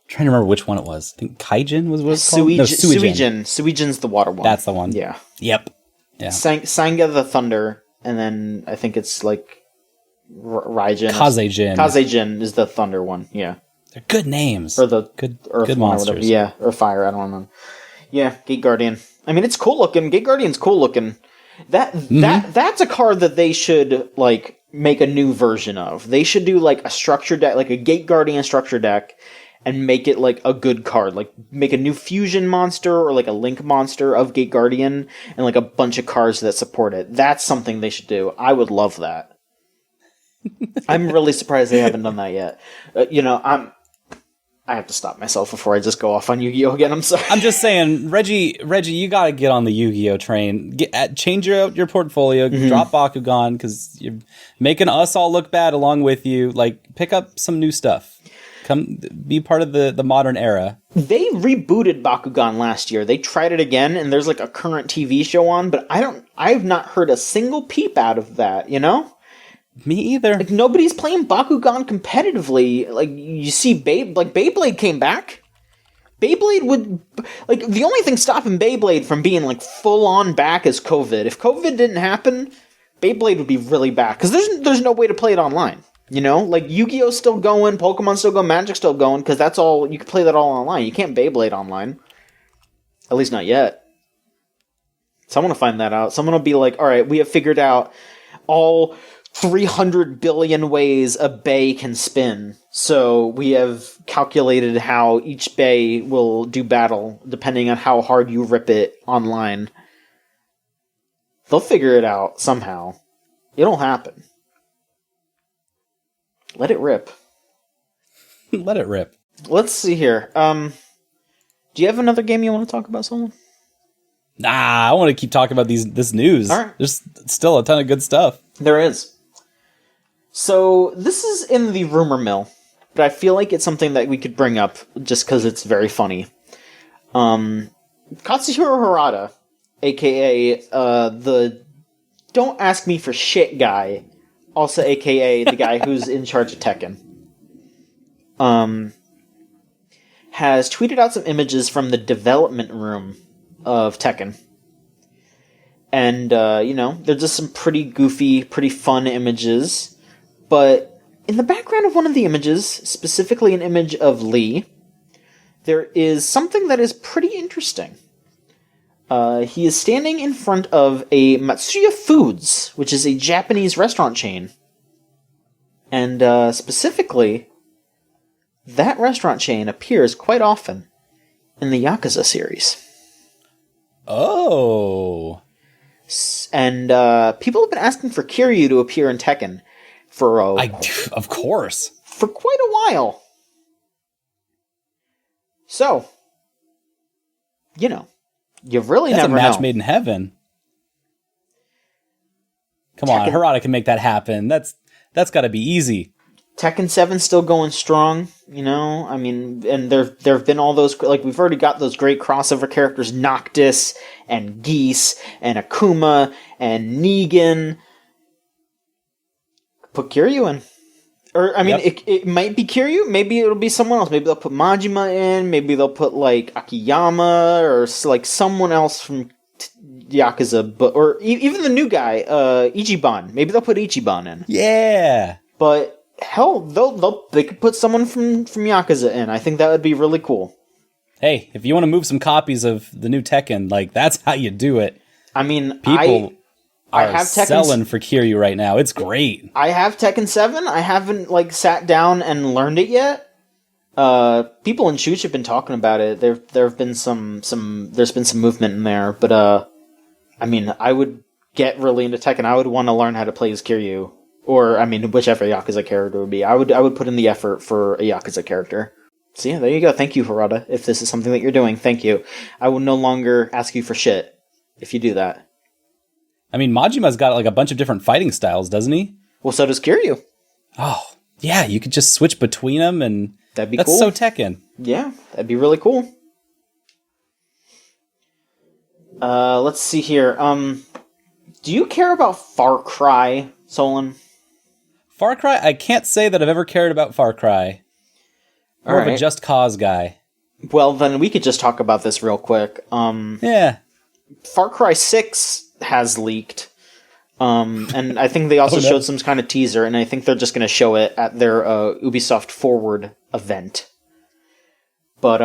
Trying to remember which one it was. I think Kaijin was what it's called? No, Suijin. Suijin's the water one. That's the one. Yeah. Yep. Yeah. Sanga the thunder, and then I think it's Raijin. Kazejin. Kazejin is the thunder one, yeah. They're good names. Or the good earth one monsters. or whatever. Yeah, or fire, I don't know. Yeah, Gate Guardian. I mean, it's cool looking. Gate Guardian's cool looking. That's a card that they should, make a new version of. They should do, a structure deck, a Gate Guardian structure deck, and make it, a good card. Make a new fusion monster or, a link monster of Gate Guardian and, a bunch of cards that support it. That's something they should do. I would love that. I'm really surprised they haven't done that yet. I have to stop myself before I just go off on Yu-Gi-Oh! Again. I'm sorry. I'm just saying, Reggie, you gotta get on the Yu-Gi-Oh! Train. Change your portfolio, drop Bakugan, because you're making us all look bad along with you. Pick up some new stuff. Come be part of the modern era. They rebooted Bakugan last year. They tried it again, and there's a current TV show on, but I've not heard a single peep out of that, Me either. Nobody's playing Bakugan competitively. You see Beyblade came back. Beyblade would... the only thing stopping Beyblade from being, full-on back is COVID. If COVID didn't happen, Beyblade would be really back. Because there's no way to play it online. Yu-Gi-Oh's still going, Pokemon's still going, Magic's still going, because that's all... You can play that all online. You can't Beyblade online. At least not yet. Someone will find that out. Someone will be like, alright, we have figured out all 300 billion ways a bay can spin. So we have calculated how each bay will do battle, depending on how hard you rip it online. They'll figure it out somehow. It'll happen. Let it rip. Let it rip. Let's see here. Do you have another game you want to talk about, Solon? Nah, I want to keep talking about this news. All right. There's still a ton of good stuff. There is. So, this is in the rumor mill, but I feel like it's something that we could bring up just because it's very funny. Katsuhiro Harada, a.k.a. the Don't Ask Me for Shit guy, also a.k.a. the guy who's in charge of Tekken, has tweeted out some images from the development room of Tekken. And, they're just some pretty goofy, pretty fun images. But in the background of one of the images, specifically an image of Lee, there is something that is pretty interesting. He is standing in front of a Matsuya Foods, which is a Japanese restaurant chain. And specifically, that restaurant chain appears quite often in the Yakuza series. Oh. And people have been asking for Kiryu to appear in Tekken for of course, for quite a while. So, you really That's never a match know. made in heaven. Come on, Harada can make that happen. That's got to be easy. Tekken 7's still going strong, I mean, and there have been all those, like, we've already got those great crossover characters, Noctis, and Geese, and Akuma, and Negan. Put Kiryu in. Or, I mean, it might be Kiryu, maybe it'll be someone else. Maybe they'll put Majima in, maybe they'll put, like, Akiyama, or, like, someone else from Yakuza, or even the new guy, Ichiban. Maybe they'll put Ichiban in. Yeah! But... hell, they could put someone from Yakuza in. I think that would be really cool. Hey, if you want to move some copies of the new Tekken, like, that's how you do it. I mean, people I are have selling for Kiryu right now. It's great. I have Tekken 7. I haven't, like, sat down and learned it yet. People in Shuch have been talking about it. There's been some movement in there, but I mean, I would get really into Tekken. I would want to learn how to play as Kiryu. Or, I mean, whichever Yakuza character would be. I would put in the effort for a Yakuza character. So yeah, there you go. Thank you, Harada. If this is something that you're doing, thank you. I will no longer ask you for shit if you do that. I mean, Majima's got like a bunch of different fighting styles, doesn't he? Well, so does Kiryu. Oh, yeah, you could just switch between them, and that'd be that's cool. So Tekken. Yeah, that'd be really cool. Let's see here. Do you care about Far Cry, Solon? Far Cry? I can't say that I've ever cared about Far Cry. More of a Just Cause guy. Well, then we could just talk about this real quick. Yeah. Far Cry 6 has leaked. And I think they also showed some kind of teaser, and I think they're just going to show it at their Ubisoft Forward event. But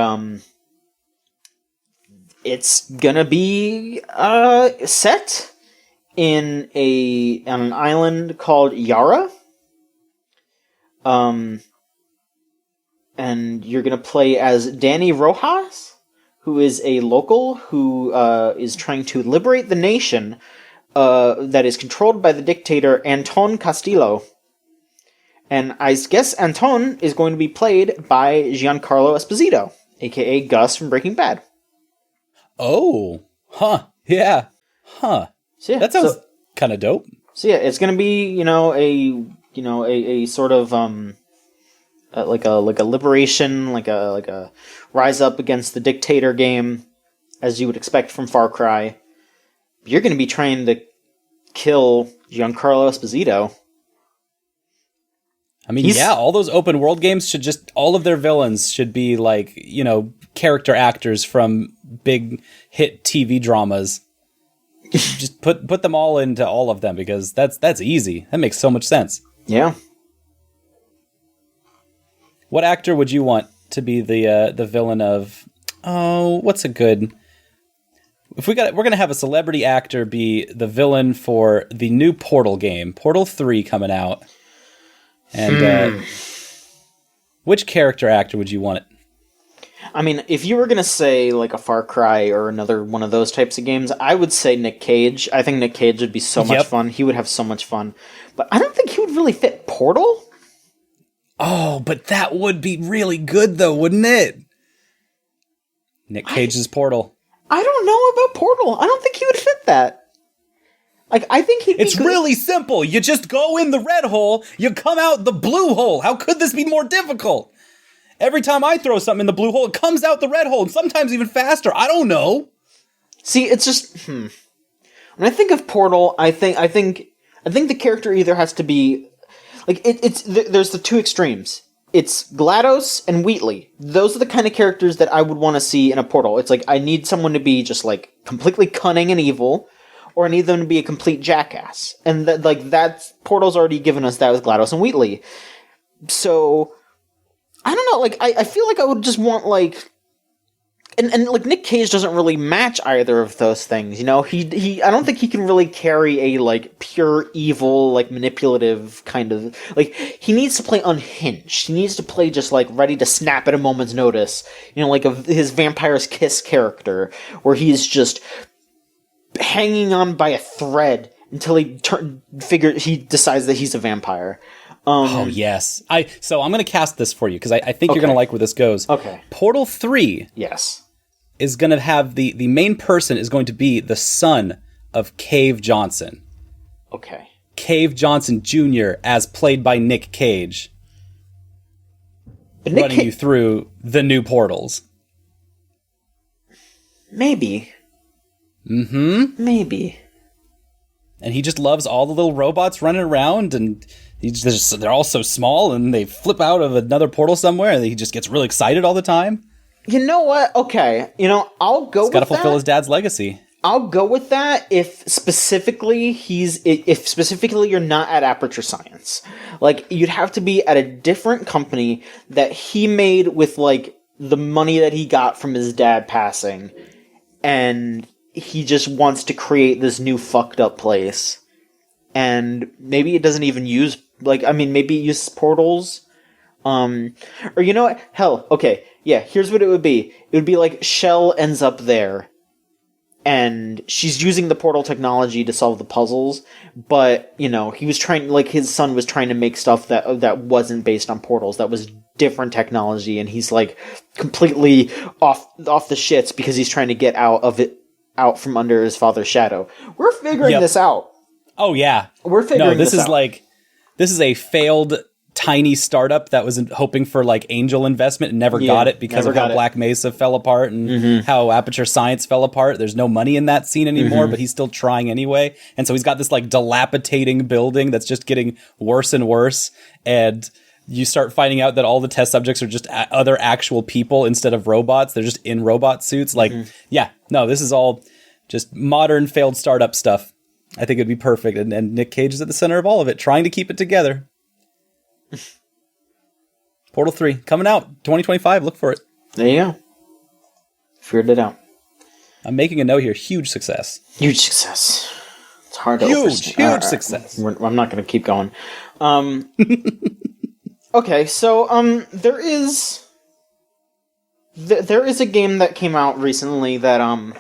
it's going to be set in on an island called Yara. And you're going to play as Danny Rojas, who is a local who is trying to liberate the nation that is controlled by the dictator Anton Castillo. And I guess Anton is going to be played by Giancarlo Esposito, a.k.a. Gus from Breaking Bad. Oh, huh, yeah, huh. So, yeah, that sounds kind of dope. So yeah, it's going to be, a sort of like a liberation, like a rise up against the dictator game, as you would expect from Far Cry. You're going to be trying to kill Giancarlo Esposito. I mean, all those open world games should just, all of their villains should be like, character actors from big hit TV dramas. Just put them all into all of them, because that's easy. That makes so much sense. Yeah. What actor would you want to be the villain of? Oh, what's a good? We're gonna have a celebrity actor be the villain for the new Portal game, Portal 3 coming out. And which character actor would you want it? I mean, if you were going to say like a Far Cry or another one of those types of games, I would say Nick Cage. I think Nick Cage would be so much fun. He would have so much fun. But I don't think he would really fit Portal. Oh, but that would be really good though, wouldn't it? Nick Cage's Portal. I don't know about Portal. I don't think he would fit that. Like, I think he'd be It's really simple. You just go in the red hole, you come out the blue hole. How could this be more difficult? Every time I throw something in the blue hole, it comes out the red hole, and sometimes even faster. I don't know. See, it's just when I think of Portal, I think the character either has to be like there's the two extremes. it's GLaDOS and Wheatley. Those are the kind of characters that I would want to see in a Portal. It's like, I need someone to be just, like, completely cunning and evil, or I need them to be a complete jackass. And, Portal's already given us that with GLaDOS and Wheatley. So, I don't know, like, I feel like I would just want, like... And like, Nick Cage doesn't really match either of those things, you know? He I don't think he can really carry a, like, pure evil, like, manipulative kind of... Like, he needs to play unhinged. He needs to play just, like, ready to snap at a moment's notice. You know, like his Vampire's Kiss character, where he's just hanging on by a thread until he decides that he's a vampire. Oh, yes. So I'm going to cast this for you, because I think you're going to like where this goes. Okay. Portal 3... Yes. ...is going to have the main person is going to be the son of Cave Johnson. Okay. Cave Johnson Jr. as played by Nick Cage. Running you through the new portals. Maybe. Mm-hmm. Maybe. And he just loves all the little robots running around, and they're all so small, and they flip out of another portal somewhere, and he just gets really excited all the time. You know what? Okay. You know, I'll go with that. He's got to fulfill his dad's legacy. I'll go with that if specifically you're not at Aperture Science. Like, you'd have to be at a different company that he made with, like, the money that he got from his dad passing, and he just wants to create this new fucked up place. And maybe it doesn't even use, like, I mean, maybe it uses portals. Or you know what? Hell, okay. Yeah, here's what it would be. It would be like Shell ends up there, and she's using the portal technology to solve the puzzles, but, you know, he was trying, like, his son was trying to make stuff that wasn't based on portals, that was different technology, and he's, like, completely off the shits because he's trying to get out from under his father's shadow. We're figuring this out. Oh, yeah. We're figuring this out. This is a failed tiny startup that was hoping for, like, angel investment and never got it because of how Black Mesa fell apart and how Aperture Science fell apart. There's no money in that scene anymore, but he's still trying anyway. And so he's got this, like, dilapidating building that's just getting worse and worse. And you start finding out that all the test subjects are just other actual people instead of robots. They're just in robot suits. Like, this is all just modern failed startup stuff. I think it'd be perfect. And Nick Cage is at the center of all of it, trying to keep it together. Portal 3, coming out 2025. Look for it. There you go. Figured it out. I'm making a note here. Huge success. Huge success. It's hard to Huge success. I'm not going to keep going. Okay, so there is a game that came out recently that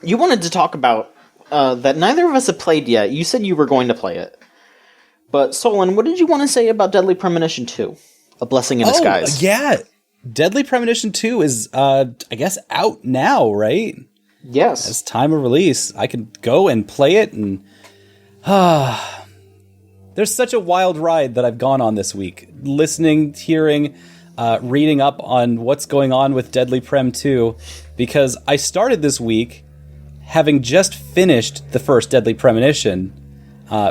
you wanted to talk about that neither of us have played yet. You said you were going to play it. But Solon, what did you want to say about Deadly Premonition 2? A Blessing in Disguise. Yeah. Deadly Premonition 2 is, I guess, out now, right? Yes. It's time of release. I can go and play it, and there's such a wild ride that I've gone on this week. Listening, hearing, reading up on what's going on with Deadly Prem 2, because I started this week having just finished the first Deadly Premonition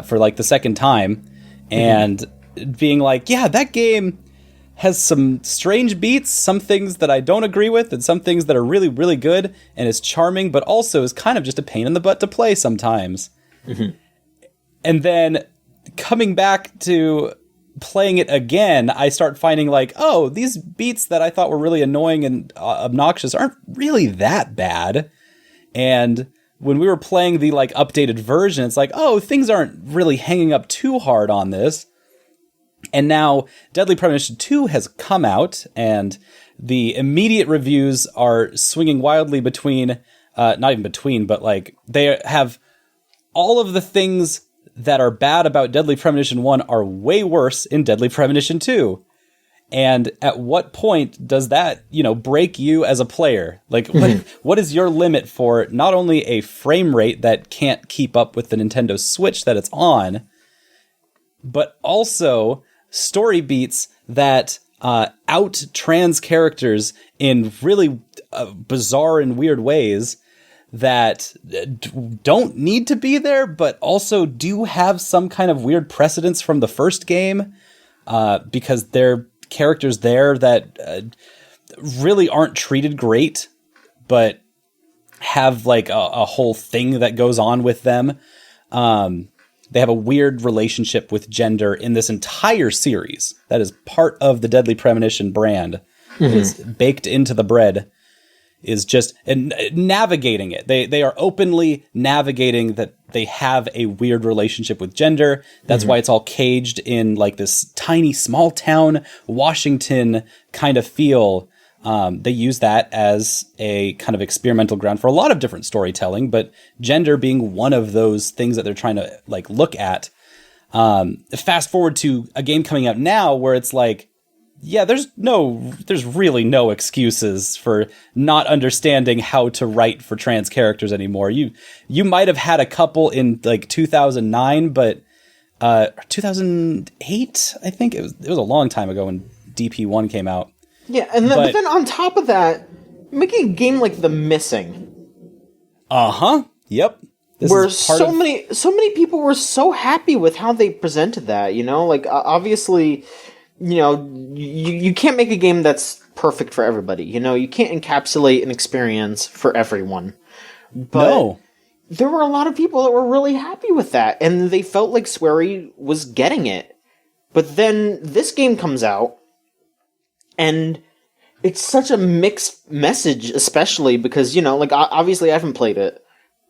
for, like, the second time, and being like, yeah, that game has some strange beats, some things that I don't agree with, and some things that are really, really good, and is charming, but also is kind of just a pain in the butt to play sometimes. And then coming back to playing it again, I start finding, like, oh, these beats that I thought were really annoying and obnoxious aren't really that bad. And when we were playing the, like, updated version, it's like, oh, things aren't really hanging up too hard on this. And now Deadly Premonition 2 has come out, and the immediate reviews are swinging wildly between, not even between, but, like, they have all of the things that are bad about Deadly Premonition 1 are way worse in Deadly Premonition 2. And at what point does that, break you as a player? Like, what is your limit for not only a frame rate that can't keep up with the Nintendo Switch that it's on, but also story beats that out trans characters in really bizarre and weird ways that don't need to be there, but also do have some kind of weird precedence from the first game, because they're characters there that really aren't treated great, but have like a whole thing that goes on with them. They have a weird relationship with gender in this entire series. That is part of the Deadly Premonition brand. Is baked into the bread. Is just navigating it. They are openly navigating that they have a weird relationship with gender. That's why it's all caged in like this tiny small town Washington kind of feel. They use that as a kind of experimental ground for a lot of different storytelling, but gender being one of those things that they're trying to like look at. Fast forward to a game coming out now where it's like, yeah, there's really no excuses for not understanding how to write for trans characters anymore. You might have had a couple in like 2009, but 2008, I think it was a long time ago when DP1 came out. Yeah, and but then on top of that, making a game like The Missing. Yep. Where so many people were so happy with how they presented that, you know? Like, obviously, you know, you can't make a game that's perfect for everybody, you know? You can't encapsulate an experience for everyone. But there were a lot of people that were really happy with that, and they felt like Swery was getting it. But then this game comes out, and it's such a mixed message, especially because, you know, like, obviously I haven't played it,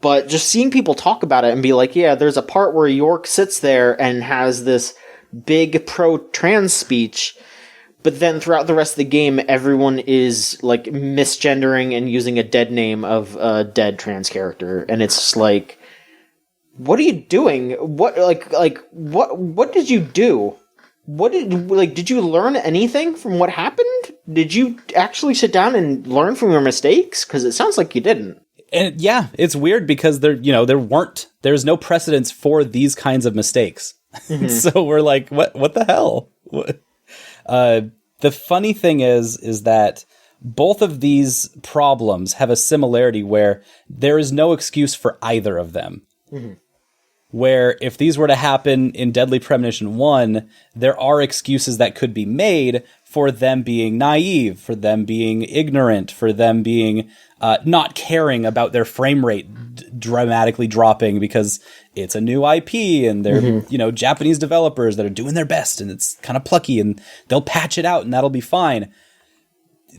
but just seeing people talk about it and be like, yeah, there's a part where York sits there and has this big pro-trans speech, but then throughout the rest of the game, everyone is, like, misgendering and using a dead name of a dead trans character, and it's just like, what are you doing? What did you do? Did you learn anything from what happened? Did you actually sit down and learn from your mistakes? Because it sounds like you didn't. And yeah, it's weird because there's no precedence for these kinds of mistakes. So we're like, what the hell? The funny thing is that both of these problems have a similarity where there is no excuse for either of them. Where if these were to happen in Deadly Premonition 1, there are excuses that could be made for them being naive, for them being ignorant, for them being not caring about their frame rate dramatically dropping because it's a new IP and they're Japanese developers that are doing their best and it's kind of plucky and they'll patch it out and that'll be fine.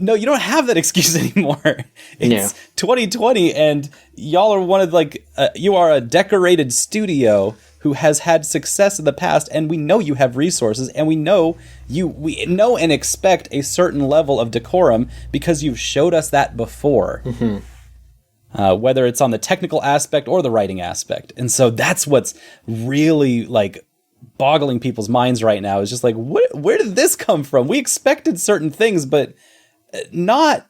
No, you don't have that excuse anymore. It's 2020 and y'all are one of you are a decorated studio who has had success in the past, and we know you have resources, and we know and expect a certain level of decorum because you've showed us that before. Whether it's on the technical aspect or the writing aspect. And so that's what's really boggling people's minds right now is just like, where did this come from? We expected certain things, but not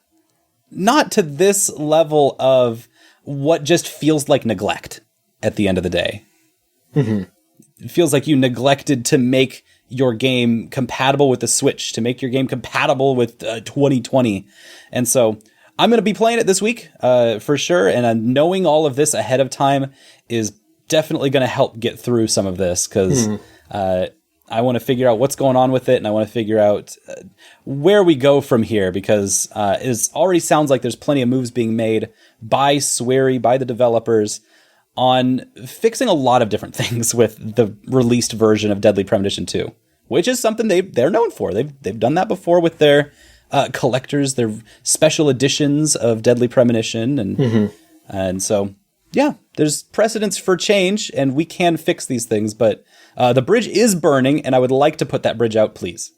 to this level of what just feels like neglect at the end of the day. It feels like you neglected to make your game compatible with the Switch, to make your game compatible with 2020. And so I'm going to be playing it this week for sure. And knowing all of this ahead of time is definitely going to help get through some of this because I want to figure out what's going on with it, and I want to figure out where we go from here, because it already sounds like there's plenty of moves being made by Swery, by the developers, on fixing a lot of different things with the released version of Deadly Premonition 2, which is something they're known for. They've done that before with their collectors, their special editions of Deadly Premonition, and so yeah, there's precedence for change, and we can fix these things, but the bridge is burning, and I would like to put that bridge out, please.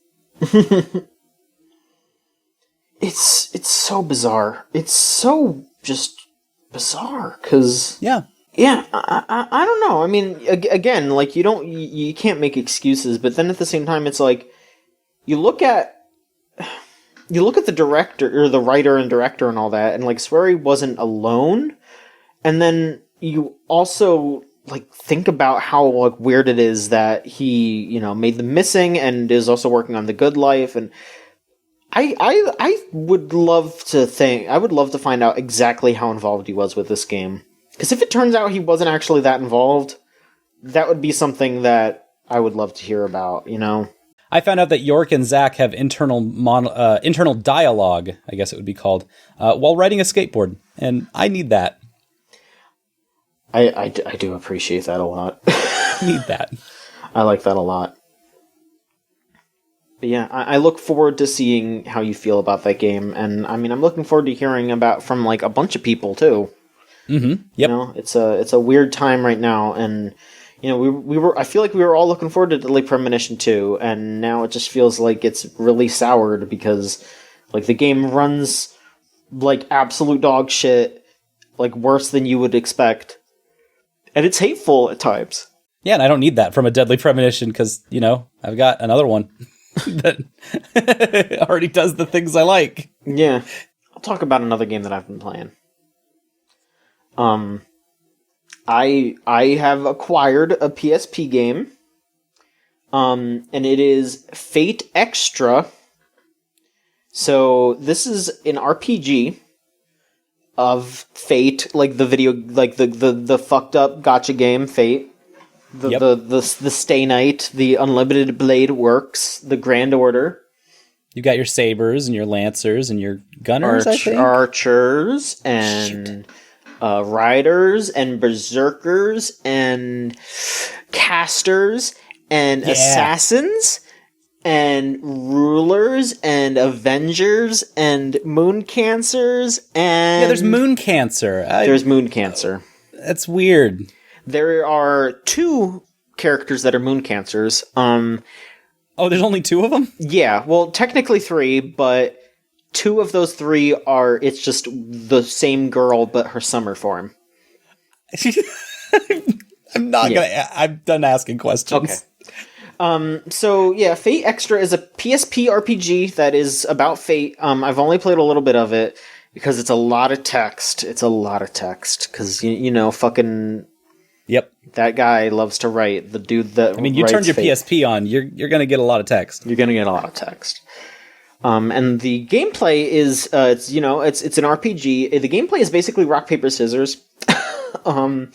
It's so bizarre. It's so just bizarre, because... Yeah, I don't know. I mean, again, you can't make excuses, but then at the same time, it's like, you look at the director, or the writer and director and all that, and Swery wasn't alone, and then you also think about how weird it is that he made The Missing and is also working on The Good Life, and I would love to find out exactly how involved he was with this game, because if it turns out he wasn't actually that involved, that would be something that I would love to hear about. I found out that York and Zach have internal dialogue, I guess it would be called, while riding a skateboard, and I need that. I do appreciate that a lot. Need that. I like that a lot. But yeah, I look forward to seeing how you feel about that game, and I mean, I'm looking forward to hearing about from like a bunch of people too. Mm-hmm. Yep. You know, it's a weird time right now, and you know, we were. I feel like we were all looking forward to Deadly Premonition 2, and now it just feels like it's really soured because like the game runs like absolute dog shit, like worse than you would expect, and it's hateful at times. Yeah, and I don't need that from a Deadly Premonition because, you know, I've got another one that already does the things I like. Yeah. I'll talk about another game that I've been playing. I have acquired a PSP game, and it is Fate Extra. So this is an RPG of Fate, like the video, like the fucked up gacha game Fate. The Stay Night, the Unlimited Blade Works, the Grand Order. You got your sabers and your lancers and your gunners, I think? Archers and riders and berserkers and casters and assassins and rulers and avengers and moon cancers and... Yeah, there's moon cancer. There's moon cancer. That's weird. There are 2 characters that are moon cancers. Oh, there's only 2 of them? Yeah, well, technically 3, but 2 of those 3 are, it's just the same girl, but her summer form. I'm done asking questions. Okay. So, yeah, Fate Extra is a PSP RPG that is about Fate. I've only played a little bit of it because it's a lot of text. Because, you know, fucking... Yep. That guy loves to write. The dude that you turned your PSP on, you're going to get a lot of text. You're going to get a lot of text. And the gameplay is it's an RPG. The gameplay is basically rock paper scissors. You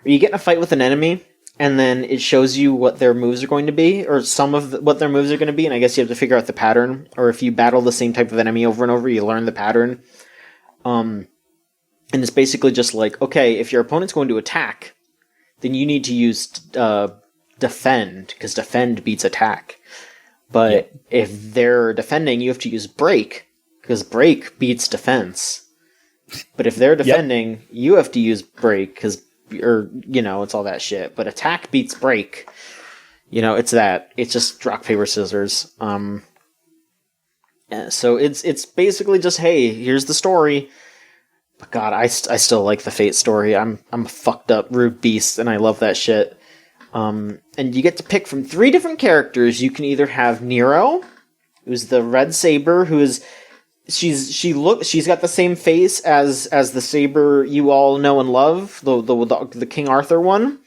get in a fight with an enemy, and then it shows you what their moves are going to be, or some of what their moves are going to be, and I guess you have to figure out the pattern. Or if you battle the same type of enemy over and over, you learn the pattern. And it's basically just like, okay, if your opponent's going to attack, then you need to use defend, because defend beats attack. But if they're defending, you have to use break, because break beats defense. But if they're defending, you have to use break, because, it's all that shit. But attack beats break. It's that. It's just rock, paper, scissors. So it's basically just, hey, here's the story. But God, I still like the Fate story. I'm a fucked up rude beast, and I love that shit. And you get to pick from 3 different characters. You can either have Nero, who's the red saber, she's got the same face as the saber you all know and love, the King Arthur one,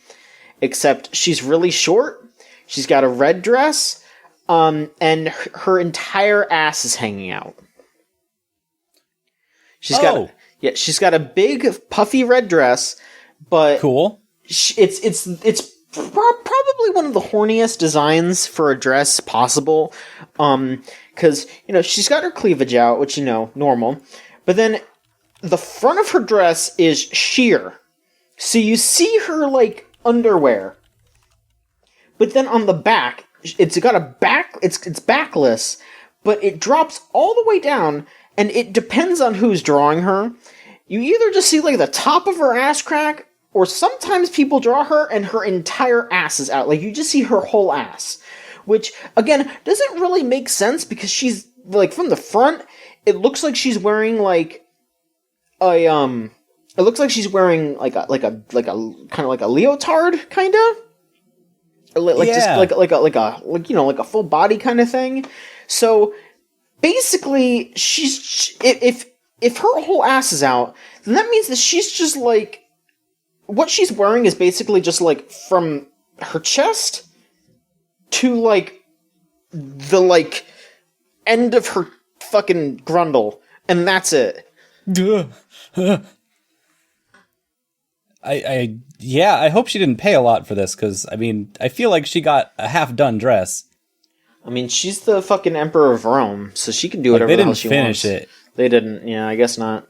except she's really short. She's got a red dress, and her entire ass is hanging out. She's got a big puffy red dress, but cool. It's probably one of the horniest designs for a dress possible. Because she's got her cleavage out, which normal, but then the front of her dress is sheer, so you see her like underwear. But then on the back, it's backless, but it drops all the way down. And it depends on who's drawing her. You either just see, like, the top of her ass crack, or sometimes people draw her and her entire ass is out. Like, you just see her whole ass. Which, again, doesn't really make sense because she's, like, from the front, it looks like she's wearing, like, it looks like she's wearing, like a kind of like a leotard, kind of? Just like a full body kind of thing. So... basically, if her whole ass is out, then that means that she's just like, what she's wearing is basically just like from her chest to like the like end of her fucking grundle, and that's it. I hope she didn't pay a lot for this, because I mean, I feel like she got a half done dress. I mean, she's the fucking Emperor of Rome, so she can do whatever the hell she wants. They didn't finish it. They didn't. Yeah, I guess not.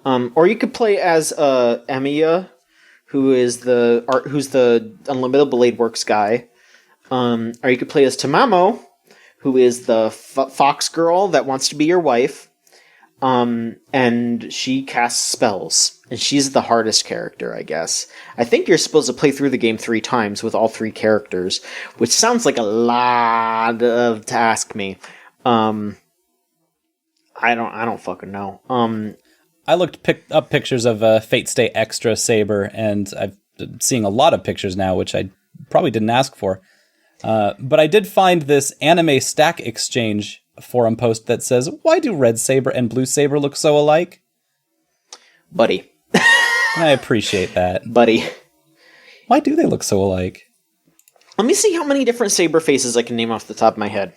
Or you could play as Emiya, who's the Unlimited Blade Works guy. Or you could play as Tamamo, who is the fox girl that wants to be your wife. And she casts spells. And she's the hardest character, I guess. I think you're supposed to play through the game 3 times with all 3 characters, which sounds like a lot to ask me. I don't fucking know. I looked up pictures of Fate Stay Extra Saber, and I'm seeing a lot of pictures now, which I probably didn't ask for. But I did find this Anime Stack Exchange forum post that says, "Why do Red Saber and Blue Saber look so alike?" Buddy. I appreciate that. Buddy. Why do they look so alike? Let me see how many different Saber faces I can name off the top of my head.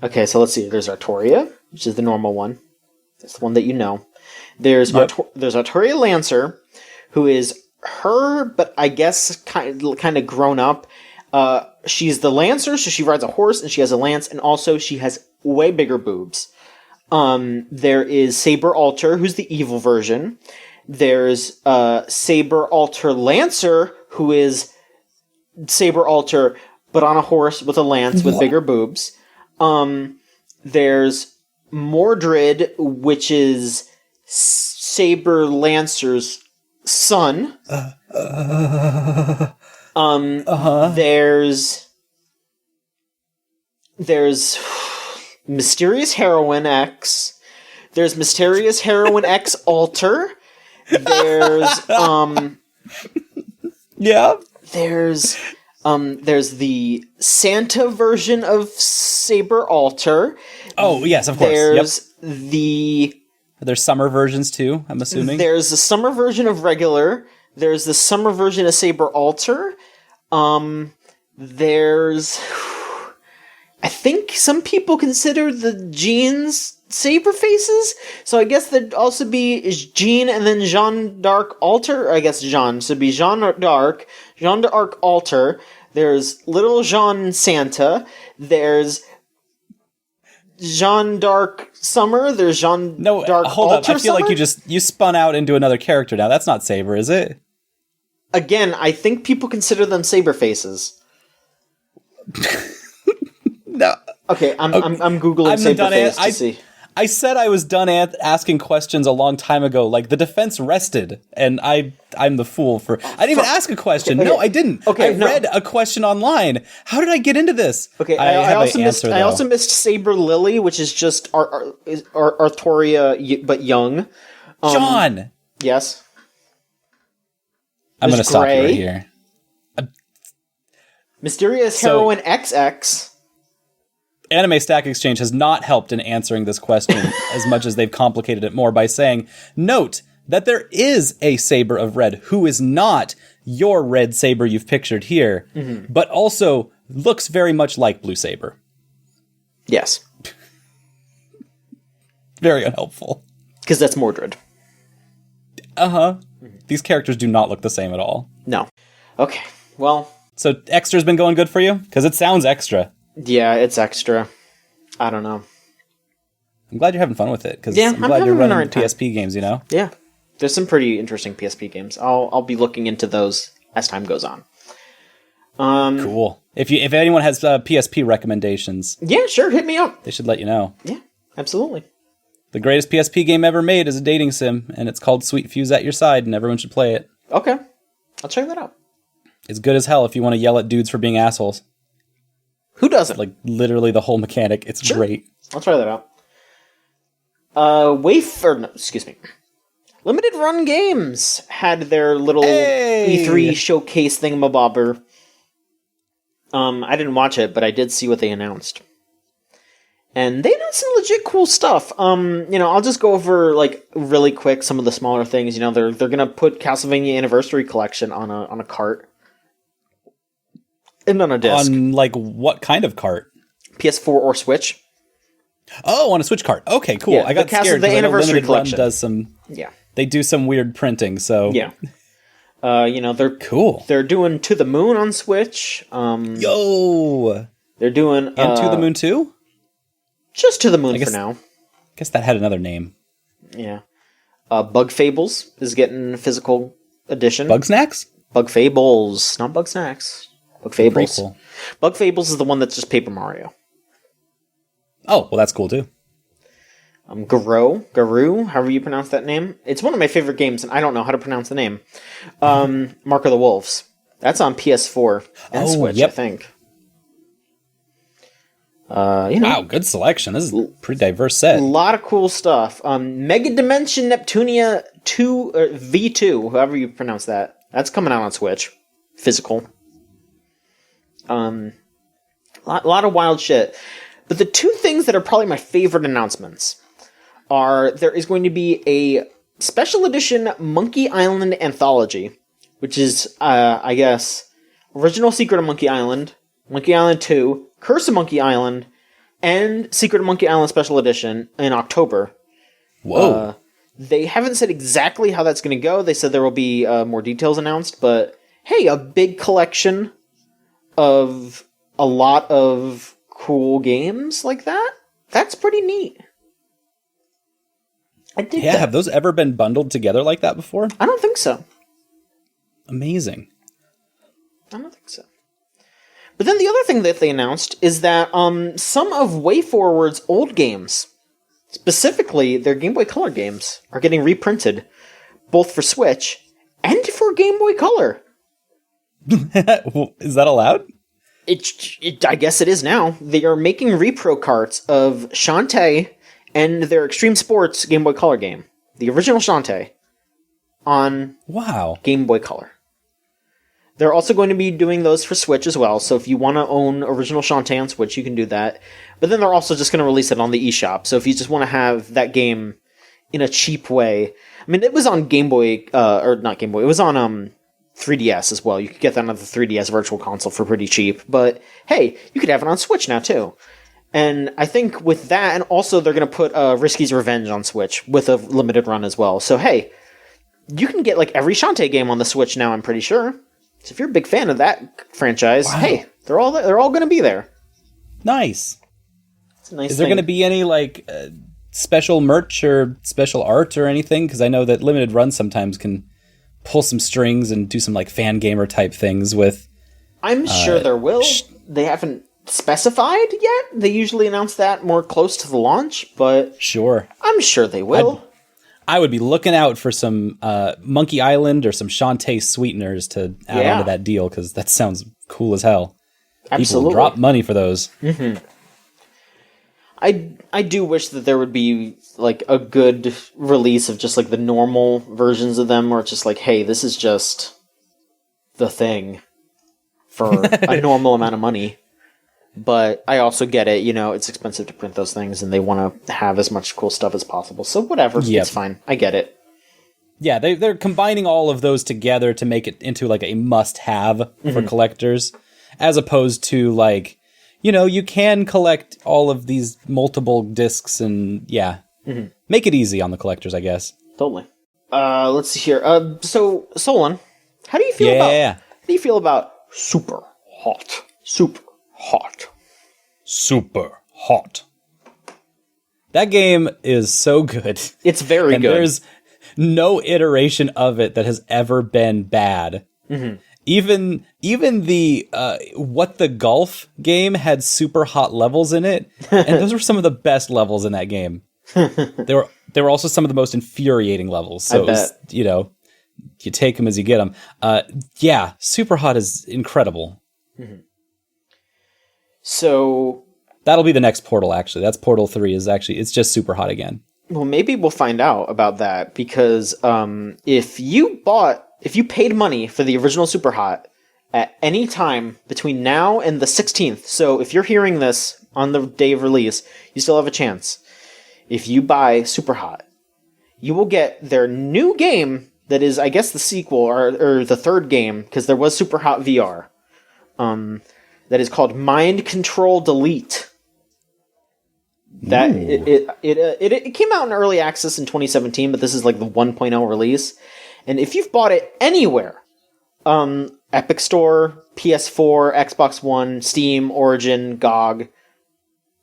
Okay, so let's see. There's Artoria, which is the normal one. That's the one that you know. There's Artoria Lancer, who is her, but I guess kind of grown up. She's the Lancer, so she rides a horse and she has a lance, and also she has way bigger boobs. There is Saber Alter, who's the evil version. There's Saber Alter Lancer, who is Saber Alter, but on a horse with a lance with bigger boobs. There's Mordred, which is Saber Lancer's son. There's Mysterious Heroine X. There's Mysterious Heroine X Alter. There's yeah. There's the Santa version of Saber Alter. Oh yes, of course. There's summer versions too, I'm assuming. There's the summer version of regular. There's the summer version of Saber Alter. I think some people consider the Jean's Saber faces. So I guess there'd also be Jean and then Jeanne d'Arc Alter. I guess Jeanne. So it'd be Jeanne d'Arc Alter. There's Little Jeanne Santa. There's Jeanne d'Arc Summer. There's Jeanne d'Arc hold Alter up. I feel Summer. like you spun out into another character now. That's not Saber, is it? Again, I think people consider them Saber faces. No. Okay, I'm Googling Saber face to see. I said I was done asking questions a long time ago. Like, the defense rested, and I'm the fool for... I didn't even ask a question. Okay. No, I didn't. Okay, I read a question online. How did I get into this? Okay, I also missed Saber Lily, which is just Artoria, but young. John! Yes? I'm going to stop you right here. Mysterious Heroine XX... Anime Stack Exchange has not helped in answering this question as much as they've complicated it more by saying, note that there is a Saber of Red who is not your Red Saber you've pictured here, but also looks very much like Blue Saber. Yes. Very unhelpful. Because that's Mordred. These characters do not look the same at all. No. Okay, well... So Extra's been going good for you? Because it sounds extra. Yeah, it's extra. I don't know. I'm glad you're having fun with it, because I'm glad you're running PSP games, you know? Yeah. There's some pretty interesting PSP games. I'll be looking into those as time goes on. Cool. If anyone has PSP recommendations... Yeah, sure, hit me up. They should let you know. Yeah, absolutely. The greatest PSP game ever made is a dating sim, and it's called Sweet Fuse at Your Side, and everyone should play it. Okay. I'll check that out. It's good as hell if you want to yell at dudes for being assholes. Who doesn't? Like, literally the whole mechanic. It's great. I'll try that out. Limited Run Games had their little E3 showcase thingamabobber. I didn't watch it, but I did see what they announced. And they announced some legit cool stuff. I'll just go over, like, really quick some of the smaller things. They're gonna put Castlevania Anniversary Collection on a cart. And on a disc. On, like, what kind of cart? PS4 or Switch. Oh, on a Switch cart. Okay, cool. Yeah, I got scared because Anniversary Collection does some... Yeah. They do some weird printing, so... Yeah. They're... Cool. They're doing To the Moon on Switch. Yo! They're doing... And To the Moon 2? Just To the Moon for now. I guess that had another name. Yeah. Bug Fables is getting a physical edition. Bug Snacks? Bug Fables, not Bug Snacks. Bug Fables. Cool. Bug Fables is the one that's just Paper Mario. Oh, well, that's cool too. Garou, however you pronounce that name. It's one of my favorite games, and I don't know how to pronounce the name. Mark of the Wolves. That's on PS4 and Switch, I think. Wow, good selection. This is a pretty diverse set. A lot of cool stuff. Mega Dimension Neptunia 2 V2, however you pronounce that. That's coming out on Switch, physical. A lot of wild shit. But the two things that are probably my favorite announcements are there is going to be a special edition Monkey Island anthology, which is, I guess, Original Secret of Monkey Island 2, Curse of Monkey Island, and Secret of Monkey Island Special Edition in October. Whoa. They haven't said exactly how that's going to go. They said there will be more details announced, but hey, a big collection of a lot of cool games like that? That's pretty neat. I dig that. Have those ever been bundled together like that before? I don't think so. Amazing. I don't think so. But then the other thing that they announced is that some of WayForward's old games, specifically their Game Boy Color games, are getting reprinted, both for Switch and for Game Boy Color. Is that allowed? I guess it is now. They are making repro carts of Shantae and their Extreme Sports Game Boy Color game. The original Shantae on Game Boy Color. They're also going to be doing those for Switch as well, so if you want to own original Shantae on Switch, you can do that. But then they're also just going to release it on the eShop, so if you just want to have that game in a cheap way... I mean, it was on Game Boy, or not Game Boy, it was on 3DS as well. You could get that on the 3DS Virtual Console for pretty cheap, but hey, you could have it on Switch now too. And I think with that, and also they're going to put Risky's Revenge on Switch with a limited run as well. So hey, you can get like every Shantae game on the Switch now, I'm pretty sure. So if you're a big fan of that franchise, hey, they're all going to be there. Nice. It's a nice Is there going to be any like special merch or special art or anything? Because I know that limited runs sometimes can pull some strings and do some like fan gamer type things with. I'm sure there will. They haven't specified yet. They usually announce that more close to the launch, but sure, I'm sure they will. I would be looking out for some Monkey Island or some Shantae sweeteners to add onto that deal, because that sounds cool as hell. Absolutely. People drop money for those. Mm-hmm. I do wish that there would be like a good release of just like the normal versions of them, where it's just like, hey, this is just the thing for a normal amount of money. But I also get it, it's expensive to print those things, and they want to have as much cool stuff as possible. So whatever, It's fine. I get it. Yeah, they're combining all of those together to make it into like a must-have for collectors, as opposed to like, you can collect all of these multiple discs and make it easy on the collectors, I guess. Totally. Let's see here. So Solon, how do you feel about Super Hot? Super hot. That game is so good. It's very good. There's no iteration of it that has ever been bad. Mm-hmm. Even the What the Golf game had super hot levels in it, and those were some of the best levels in that game. They were also some of the most infuriating levels. So it was, you take them as you get them. Super hot is incredible. Mm-hmm. So that'll be the next Portal, actually. That's Portal 3 it's just super hot again. Well, maybe we'll find out about that, because if you paid money for the original Super Hot at any time between now and the 16th, so if you're hearing this on the day of release, you still have a chance. If you buy Super Hot, you will get their new game that is, I guess, the sequel or the third game, because there was Super Hot VR. That is called Mind Control Delete. That it came out in early access in 2017, but this is like the 1.0 release. And if you've bought it anywhere, Epic Store, PS4, Xbox One, Steam, Origin, GOG,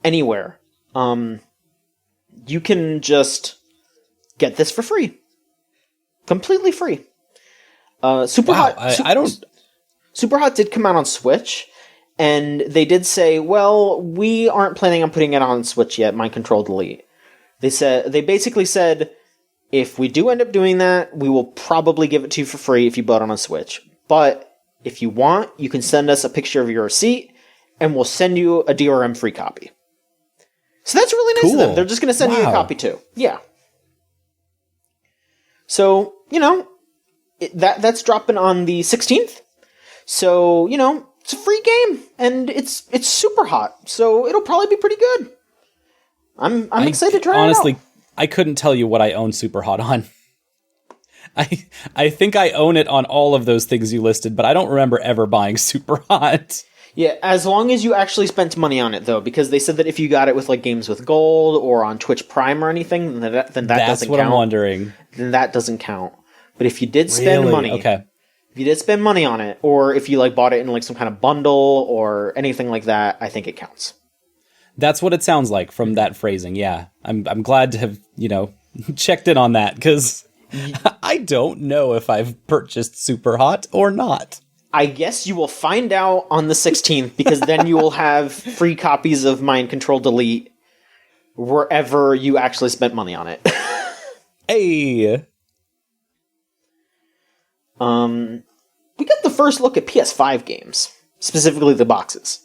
anywhere. You can just get this for free. Completely free. Superhot did come out on Switch, and they did say, well, we aren't planning on putting it on Switch yet, Mind Control Delete. They basically said, if we do end up doing that, we will probably give it to you for free if you bought it on Switch. But if you want, you can send us a picture of your receipt, and we'll send you a DRM-free copy. So that's really nice of them. They're just going to send you a copy too. Yeah. So, that's dropping on the 16th. So, it's a free game, and it's super hot. So it'll probably be pretty good. I'm excited to try it out. Honestly, I couldn't tell you what I own super hot on. I think I own it on all of those things you listed, but I don't remember ever buying super hot. Yeah, as long as you actually spent money on it, though, because they said that if you got it with like Games with Gold or on Twitch Prime or anything, then that doesn't count. That's what I'm wondering. Then that doesn't count. But if you did spend money, if you did spend money on it, or if you like bought it in like some kind of bundle or anything like that, I think it counts. That's what it sounds like from that phrasing. Yeah, I'm glad to have checked in on that because I don't know if I've purchased super hot or not. I guess you will find out on the 16th, because then you will have free copies of Mind Control Delete wherever you actually spent money on it. Hey! We got the first look at PS5 games, specifically the boxes.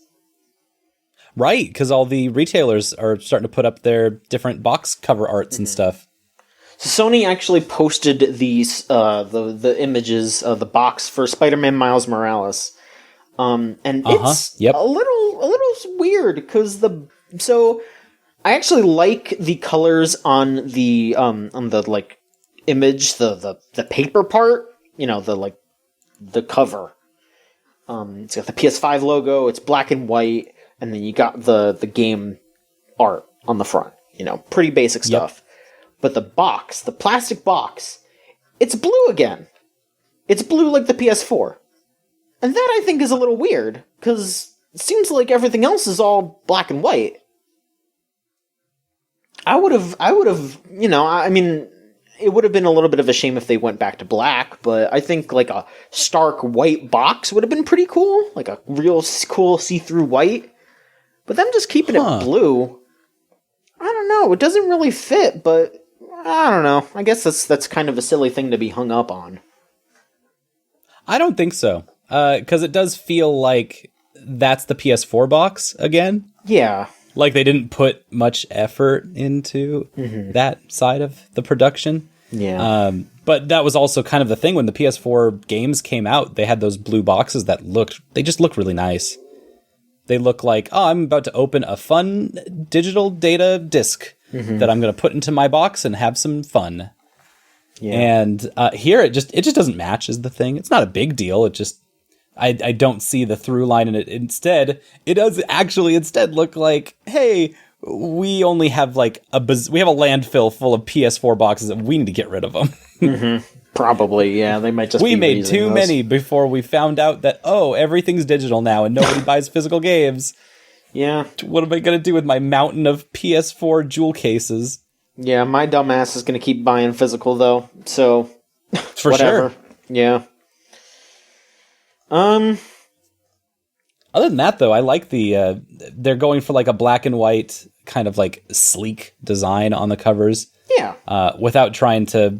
Right, because all the retailers are starting to put up their different box cover arts and stuff. So Sony actually posted these the images of the box for Spider-Man Miles Morales, and it's a little weird because I actually like the colors on the like image, the paper part, the cover. It's got the PS5 logo. It's black and white, and then you got the game art on the front. Pretty basic stuff. But the plastic box, it's blue again. It's blue like the PS4. And that, I think, is a little weird, because it seems like everything else is all black and white. I would have, it would have been a little bit of a shame if they went back to black, but I think, like, a stark white box would have been pretty cool. Like, a real cool see-through white. But them just keeping it blue, I don't know. It doesn't really fit, but I don't know. I guess that's kind of a silly thing to be hung up on. I don't think so. Because it does feel like that's the PS4 box again. Yeah. Like they didn't put much effort into that side of the production. Yeah. But that was also kind of the thing when the PS4 games came out. They had those blue boxes that they just look really nice. They look like, I'm about to open a fun digital data disc that I'm going to put into my box and have some fun. Yeah. And here it just doesn't match is the thing. It's not a big deal. It just I don't see the through line in it. Instead, it does actually look like, hey, we only have we have a landfill full of PS4 boxes and we need to get rid of them. Probably, yeah. They might just. We made too many before we found out that everything's digital now and nobody buys physical games. Yeah. What am I gonna do with my mountain of PS4 jewel cases? Yeah, my dumbass is gonna keep buying physical though. So for whatever. Sure. Yeah. Other than that, though, I like they're going for like a black and white kind of like sleek design on the covers. Yeah. Without trying to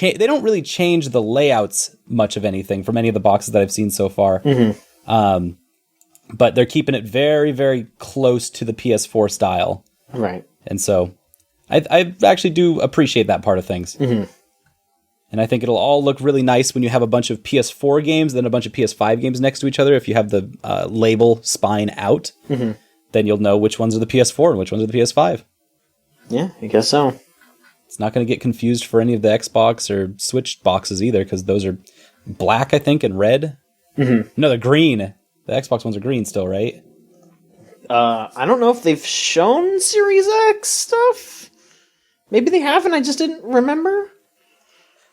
they don't really change the layouts much of anything from any of the boxes that I've seen so far. But they're keeping it very, very close to the PS4 style. Right. And so I actually do appreciate that part of things. And I think it'll all look really nice when you have a bunch of PS4 games, then a bunch of PS5 games next to each other. If you have the label spine out, then you'll know which ones are the PS4 and which ones are the PS5. Yeah, I guess so. It's not going to get confused for any of the Xbox or Switch boxes either, because those are black, I think, and red. No, they're green. The Xbox ones are green still, right? I don't know if they've shown Series X stuff. Maybe they have, and I just didn't remember.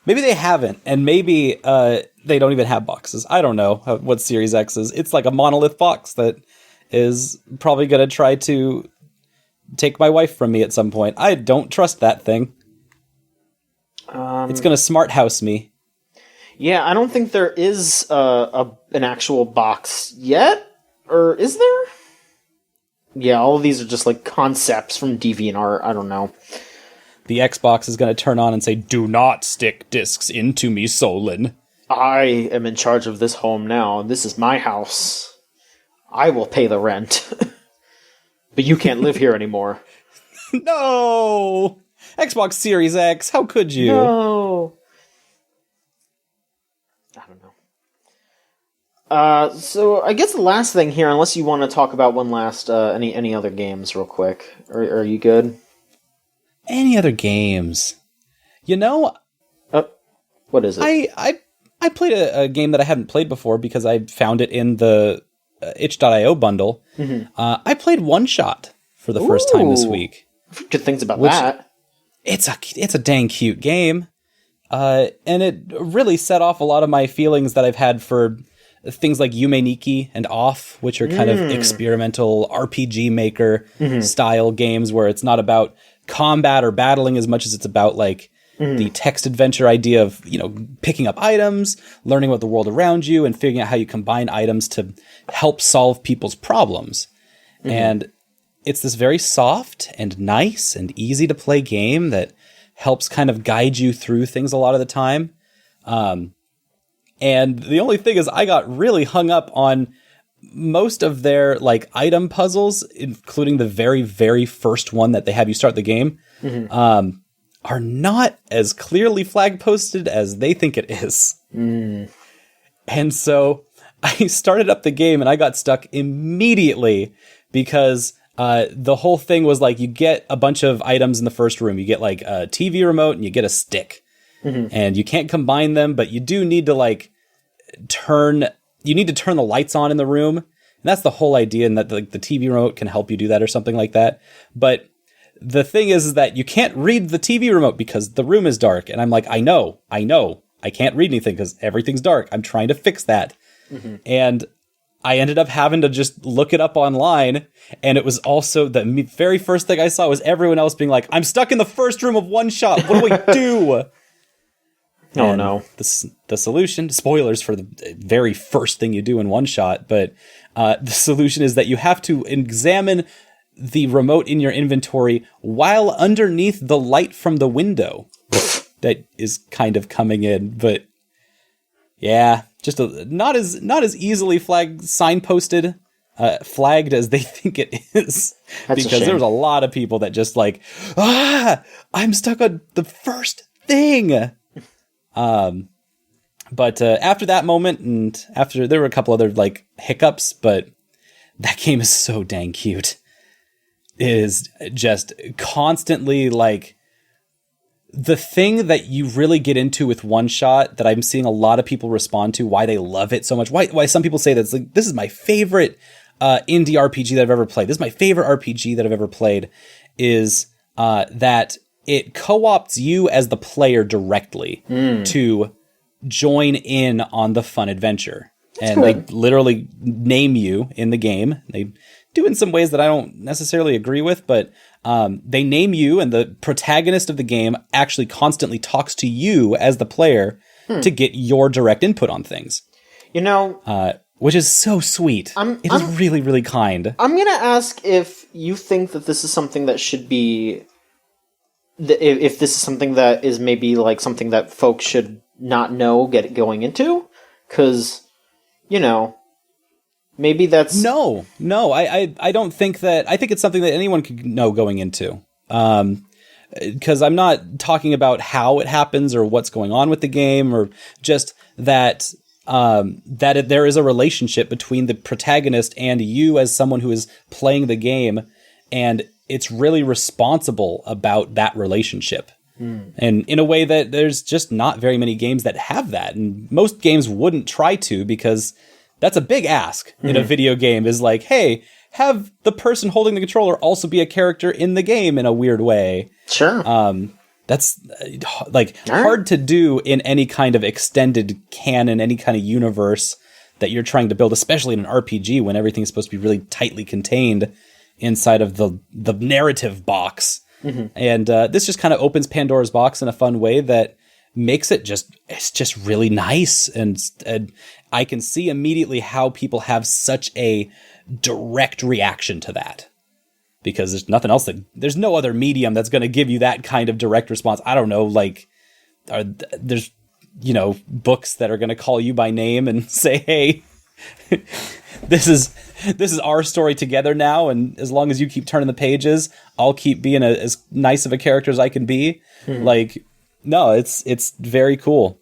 Maybe they haven't, and maybe they don't even have boxes. I don't know what Series X is. It's like a monolith box that is probably going to try to take my wife from me at some point. I don't trust that thing. It's going to smart house me. Yeah, I don't think there is an actual box yet, or is there? Yeah, all of these are just like concepts from DeviantArt. I don't know. The Xbox is going to turn on and say, "Do not stick discs into me, Solon. I am in charge of this home now. This is my house. I will pay the rent. But you can't live here anymore." No! Xbox Series X, how could you? No! I don't know. So I guess the last thing here, unless you want to talk about one last, any other games real quick. Are you good? Any other games? You know... what is it? I played a game that I hadn't played before because I found it in the itch.io bundle. Mm-hmm. I played One Shot for the first time this week. Good things about that. It's a dang cute game. And it really set off a lot of my feelings that I've had for things like Yume Nikki and Off, which are kind of experimental RPG maker style games where it's not about combat or battling as much as it's about like the text adventure idea of, picking up items, learning about the world around you, and figuring out how you combine items to help solve people's problems. And it's this very soft and nice and easy to play game that helps kind of guide you through things a lot of the time. And the only thing is I got really hung up on most of their like item puzzles, including the very, very first one that they have you start the game, are not as clearly flag posted as they think it is. And so I started up the game and I got stuck immediately because the whole thing was like you get a bunch of items in the first room. You get like a TV remote and you get a stick. And you can't combine them, but you do need to like turn the lights on in the room. And that's the whole idea, and that the TV remote can help you do that or something like that. But the thing is that you can't read the TV remote because the room is dark. And I'm like, I know. I can't read anything because everything's dark. I'm trying to fix that. And I ended up having to just look it up online. And it was also the very first thing I saw was everyone else being like, I'm stuck in the first room of One Shot. What do we do? Oh, no. The solution, spoilers for the very first thing you do in One Shot, but the solution is that you have to examine the remote in your inventory while underneath the light from the window that is kind of coming in. But yeah, just not as easily signposted, flagged as they think it is. That's because there was a lot of people that just like, I'm stuck on the first thing. But after that moment, and after there were a couple other like hiccups, but that game is so dang cute. It is just constantly like the thing that you really get into with One Shot that I'm seeing a lot of people respond to, why they love it so much. Why some people say that it's like, this is my favorite indie RPG that I've ever played. This is my favorite RPG that I've ever played, is that it co-opts you as the player directly to join in on the fun adventure. And they literally name you in the game. They do in some ways that I don't necessarily agree with, but they name you, and the protagonist of the game actually constantly talks to you as the player to get your direct input on things. Which is so sweet. It is really, really kind. I'm going to ask if you think that this is something that should be... If this is something that is maybe like something that folks should not know going into, because maybe that's no. I don't think that. I think it's something that anyone could know going into. Because I'm not talking about how it happens or what's going on with the game, or just that there is a relationship between the protagonist and you as someone who is playing the game, and it's really responsible about that relationship. And in a way that there's just not very many games that have that. And most games wouldn't try to, because that's a big ask in a video game, is like, hey, have the person holding the controller also be a character in the game in a weird way. Sure. That's like hard to do in any kind of extended canon, any kind of universe that you're trying to build, especially in an RPG when everything's supposed to be really tightly contained inside of the narrative box. Mm-hmm. And this just kind of opens Pandora's box in a fun way that makes it's just really nice. And I can see immediately how people have such a direct reaction to that. Because there's nothing else there's no other medium that's going to give you that kind of direct response. I don't know, like, there's, books that are going to call you by name and say, hey, this is our story together now. And as long as you keep turning the pages, I'll keep being as nice of a character as I can be. Mm-hmm. Like, no, it's very cool.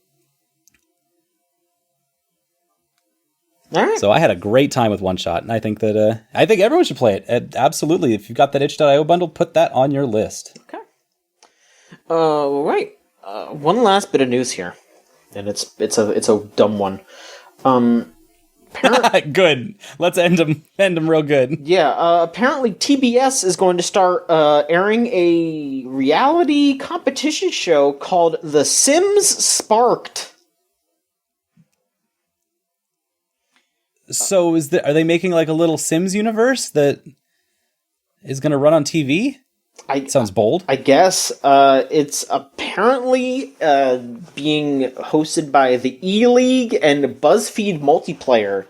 All right. So I had a great time with One Shot, and I think that everyone should play it. Absolutely, if you've got that itch.io bundle, put that on your list. Okay. Right. One last bit of news here, and it's a dumb one. Good. Let's end them real good. Yeah. Apparently, TBS is going to start airing a reality competition show called The Sims Sparked. So are they making like a little Sims universe that is going to run on TV? Sounds bold. I guess it's apparently being hosted by the E-League and BuzzFeed Multiplayer.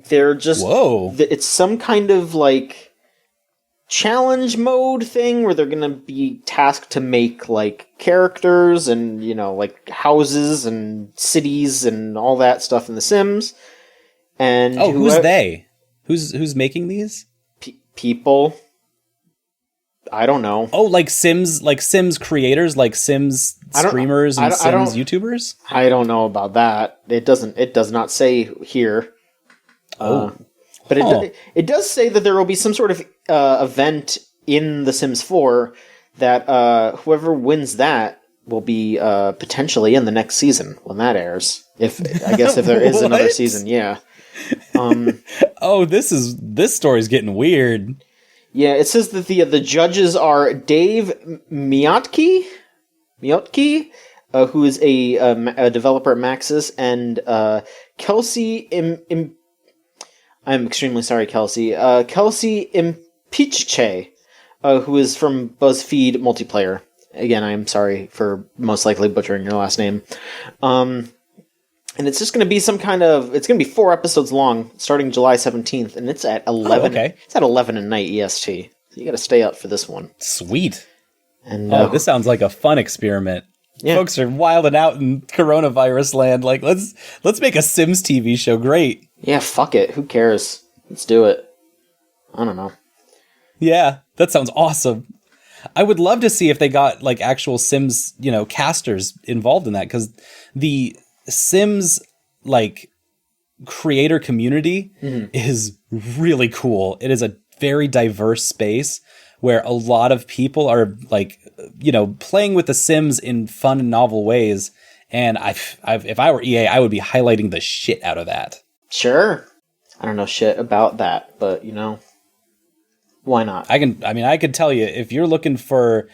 They're just it's some kind of like challenge mode thing where they're gonna be tasked to make like characters and like houses and cities and all that stuff in The Sims. And who's they? Who's making these? People. I don't know. Oh, like Sims creators, like Sims streamers and Sims YouTubers? I don't know about that. It does not say here. But it does say that there will be some sort of event in The Sims 4 that whoever wins that will be potentially in the next season when that airs. If there is another season, yeah. This story's getting weird. Yeah, it says that the judges are Dave Miotke, who is a developer at Maxis, and Kelsey I'm extremely sorry, Kelsey. Kelsey Impiche, who is from BuzzFeed Multiplayer. Again, I'm sorry for most likely butchering your last name. And it's just going to be it's going to be 4 episodes long, starting July 17th, and it's at 11. Oh, okay. It's at 11 at night EST. So you got to stay up for this one. Sweet. And this sounds like a fun experiment. Yeah. Folks are wilding out in coronavirus land. Like, let's make a Sims TV show. Great. Yeah, fuck it. Who cares? Let's do it. I don't know. Yeah, that sounds awesome. I would love to see if they got like actual Sims, casters involved in that, because the Sims like creator community is really cool. It is a very diverse space where a lot of people are like, playing with the Sims in fun and novel ways. And if I were EA, I would be highlighting the shit out of that. Sure. I don't know shit about that, but why not? I could tell you, if you're looking for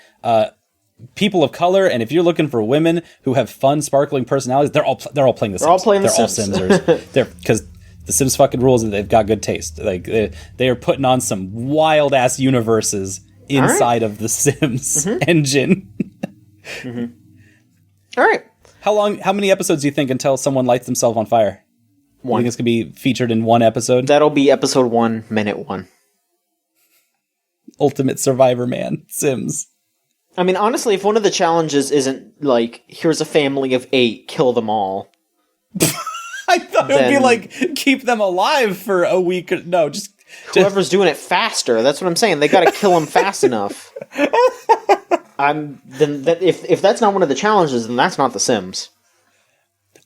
people of color, and if you're looking for women who have fun, sparkling personalities, they're all playing the Sims. They're all playing the Sims. They're because the Sims fucking rules, and they've got good taste. Like they are putting on some wild ass universes inside of the Sims engine. All right. How many episodes do you think until someone lights themselves on fire? 1. You think it's going to be featured in 1 episode? That'll be episode 1, minute 1. Ultimate Survivor, man. Sims. I mean, honestly, if one of the challenges isn't like, here's a family of 8, kill them all. I thought it would be like, keep them alive for a week. No, just whoever's doing it faster. That's what I'm saying. They got to kill them fast enough. If that's not one of the challenges, then that's not The Sims.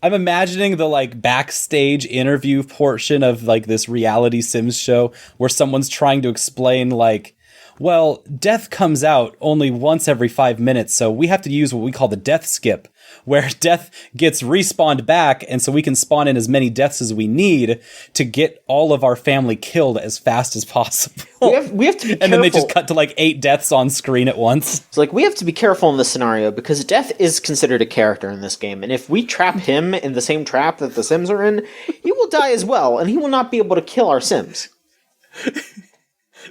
I'm imagining the like backstage interview portion of like this reality Sims show where someone's trying to explain like, Well, death comes out only once every 5 minutes, so we have to use what we call the death skip, where death gets respawned back, and so we can spawn in as many deaths as we need to get all of our family killed as fast as possible. We have to be careful. And then they just cut to like 8 deaths on screen at once. So like we have to be careful in this scenario because death is considered a character in this game, and if we trap him in the same trap that the Sims are in, he will die as well, and he will not be able to kill our Sims.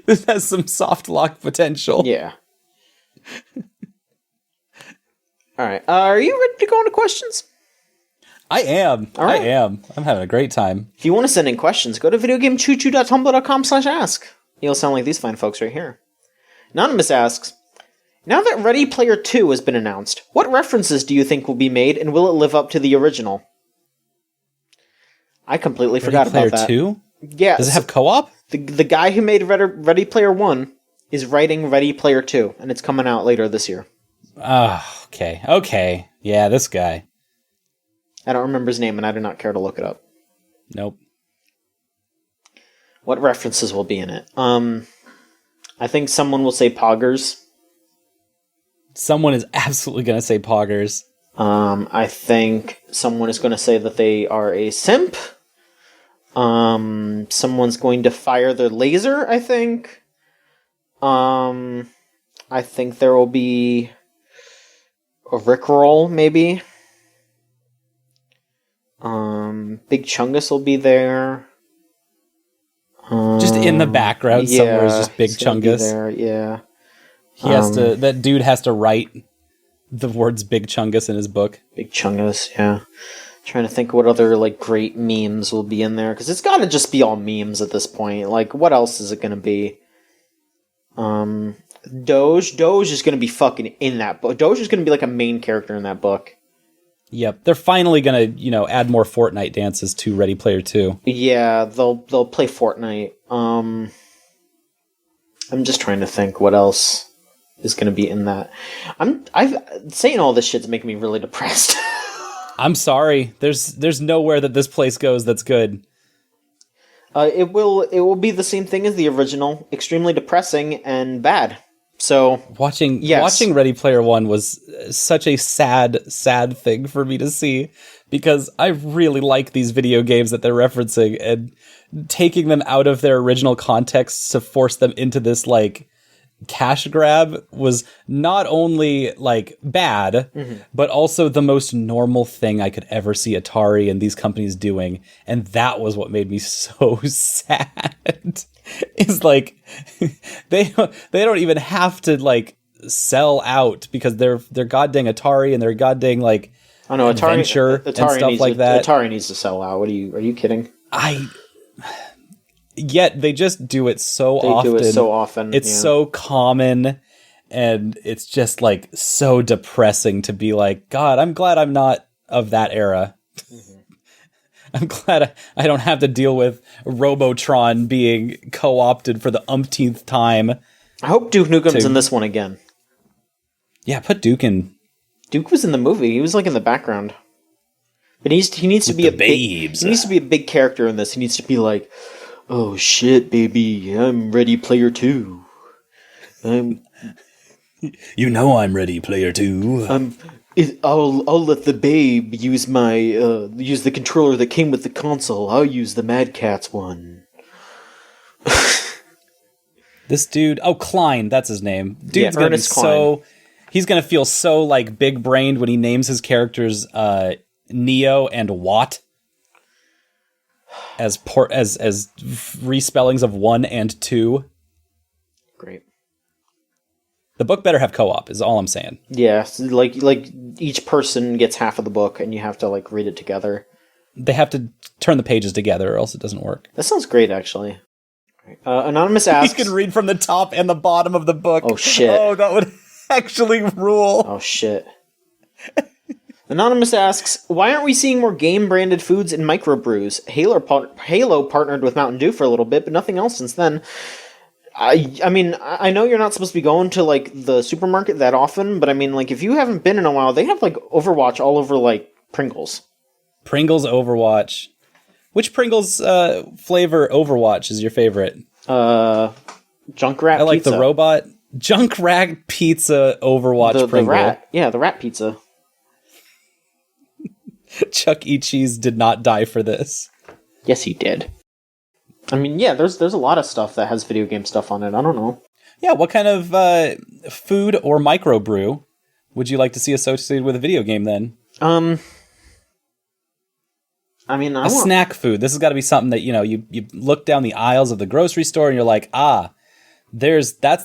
This has some soft lock potential. Yeah. All right. Are you ready to go into questions? I am. All right. I am. I'm having a great time. If you want to send in questions, go to videogamechoochoo.tumblr.com/ask. You'll sound like these fine folks right here. Anonymous asks, now that Ready Player 2 has been announced, what references do you think will be made, and will it live up to the original? I completely forgot about that. Ready Player 2? Yeah. Does it have co-op? The guy who made Ready Player 1 is writing Ready Player 2, and it's coming out later this year. Okay. Okay. Yeah, this guy. I don't remember his name, and I do not care to look it up. Nope. What references will be in it? I think someone will say Poggers. Someone is absolutely going to say Poggers. I think someone is going to say that they are a simp. Someone's going to fire their laser, I think. I think there will be a Rickroll, maybe. Big Chungus will be there. Just in the background somewhere is just Big Chungus. There, yeah. He has to. That dude has to write the words Big Chungus in his book. Big Chungus, yeah. Trying to think what other like great memes will be in there, because it's got to just be all memes at this point. Like, what else is it going to be? Doge is going to be fucking in that book. Doge is going to be like a main character in that book. Yep, they're finally going to, add more Fortnite dances to Ready Player 2. Yeah, they'll play Fortnite. I'm just trying to think what else is going to be in that. Saying all this shit's making me really depressed. I'm sorry. There's nowhere that this place goes that's good. It will be the same thing as the original, extremely depressing and bad. So watching Ready Player 1 was such a sad thing for me to see, because I really like these video games that they're referencing, and taking them out of their original context to force them into this like cash grab was not only like bad, but also the most normal thing I could ever see Atari and these companies doing. And that was what made me so sad. Is like they don't even have to like sell out, because they're goddamn Atari and they're goddamn like adventure and stuff like that. Atari needs to sell out. Are you kidding? Yet they just do it so often. They do it so often. It's so common, and it's just like so depressing to be like, God, I'm glad I'm not of that era. I'm glad I don't have to deal with Robotron being co-opted for the umpteenth time. I hope Duke Nukem's in this one again. Yeah, put Duke in. Duke was in the movie. He was like in the background. But he needs to be he needs to be a big character in this. He needs to be like, oh shit, baby, I'm Ready Player 2. I'm Ready Player 2. I'll let the babe use my use the controller that came with the console. I'll use the Mad Catz one. This dude, Klein, that's his name. Dude's gonna be Klein. He's gonna feel so like big brained when he names his characters Neo and Watt as respellings of 1 and 2. Great. The book better have co-op, is all I'm saying. Yeah, like each person gets half of the book, and you have to like read it together. They have to turn the pages together, or else it doesn't work. That sounds great, actually. Anonymous asks... You can read from the top and the bottom of the book. Oh, shit. Oh, that would actually rule. Oh, shit. Anonymous asks, why aren't we seeing more game-branded foods in microbrews? Halo partnered with Mountain Dew for a little bit, but nothing else since then. I mean, I know you're not supposed to be going to, like, the supermarket that often, but I mean, like, if you haven't been in a while, they have, like, Overwatch all over, like, Pringles. Pringles Overwatch. Which Pringles flavor Overwatch is your favorite? Junkrat pizza. I like the robot. Junkrat pizza Overwatch Pringle. The rat. Yeah, the rat pizza. Chuck E. Cheese did not die for this. Yes, he did. I mean, yeah, there's a lot of stuff that has video game stuff on it. I don't know. Yeah, what kind of food or microbrew would you like to see associated with a video game then? I mean, snack food. This has got to be something that, you look down the aisles of the grocery store and you're like, that's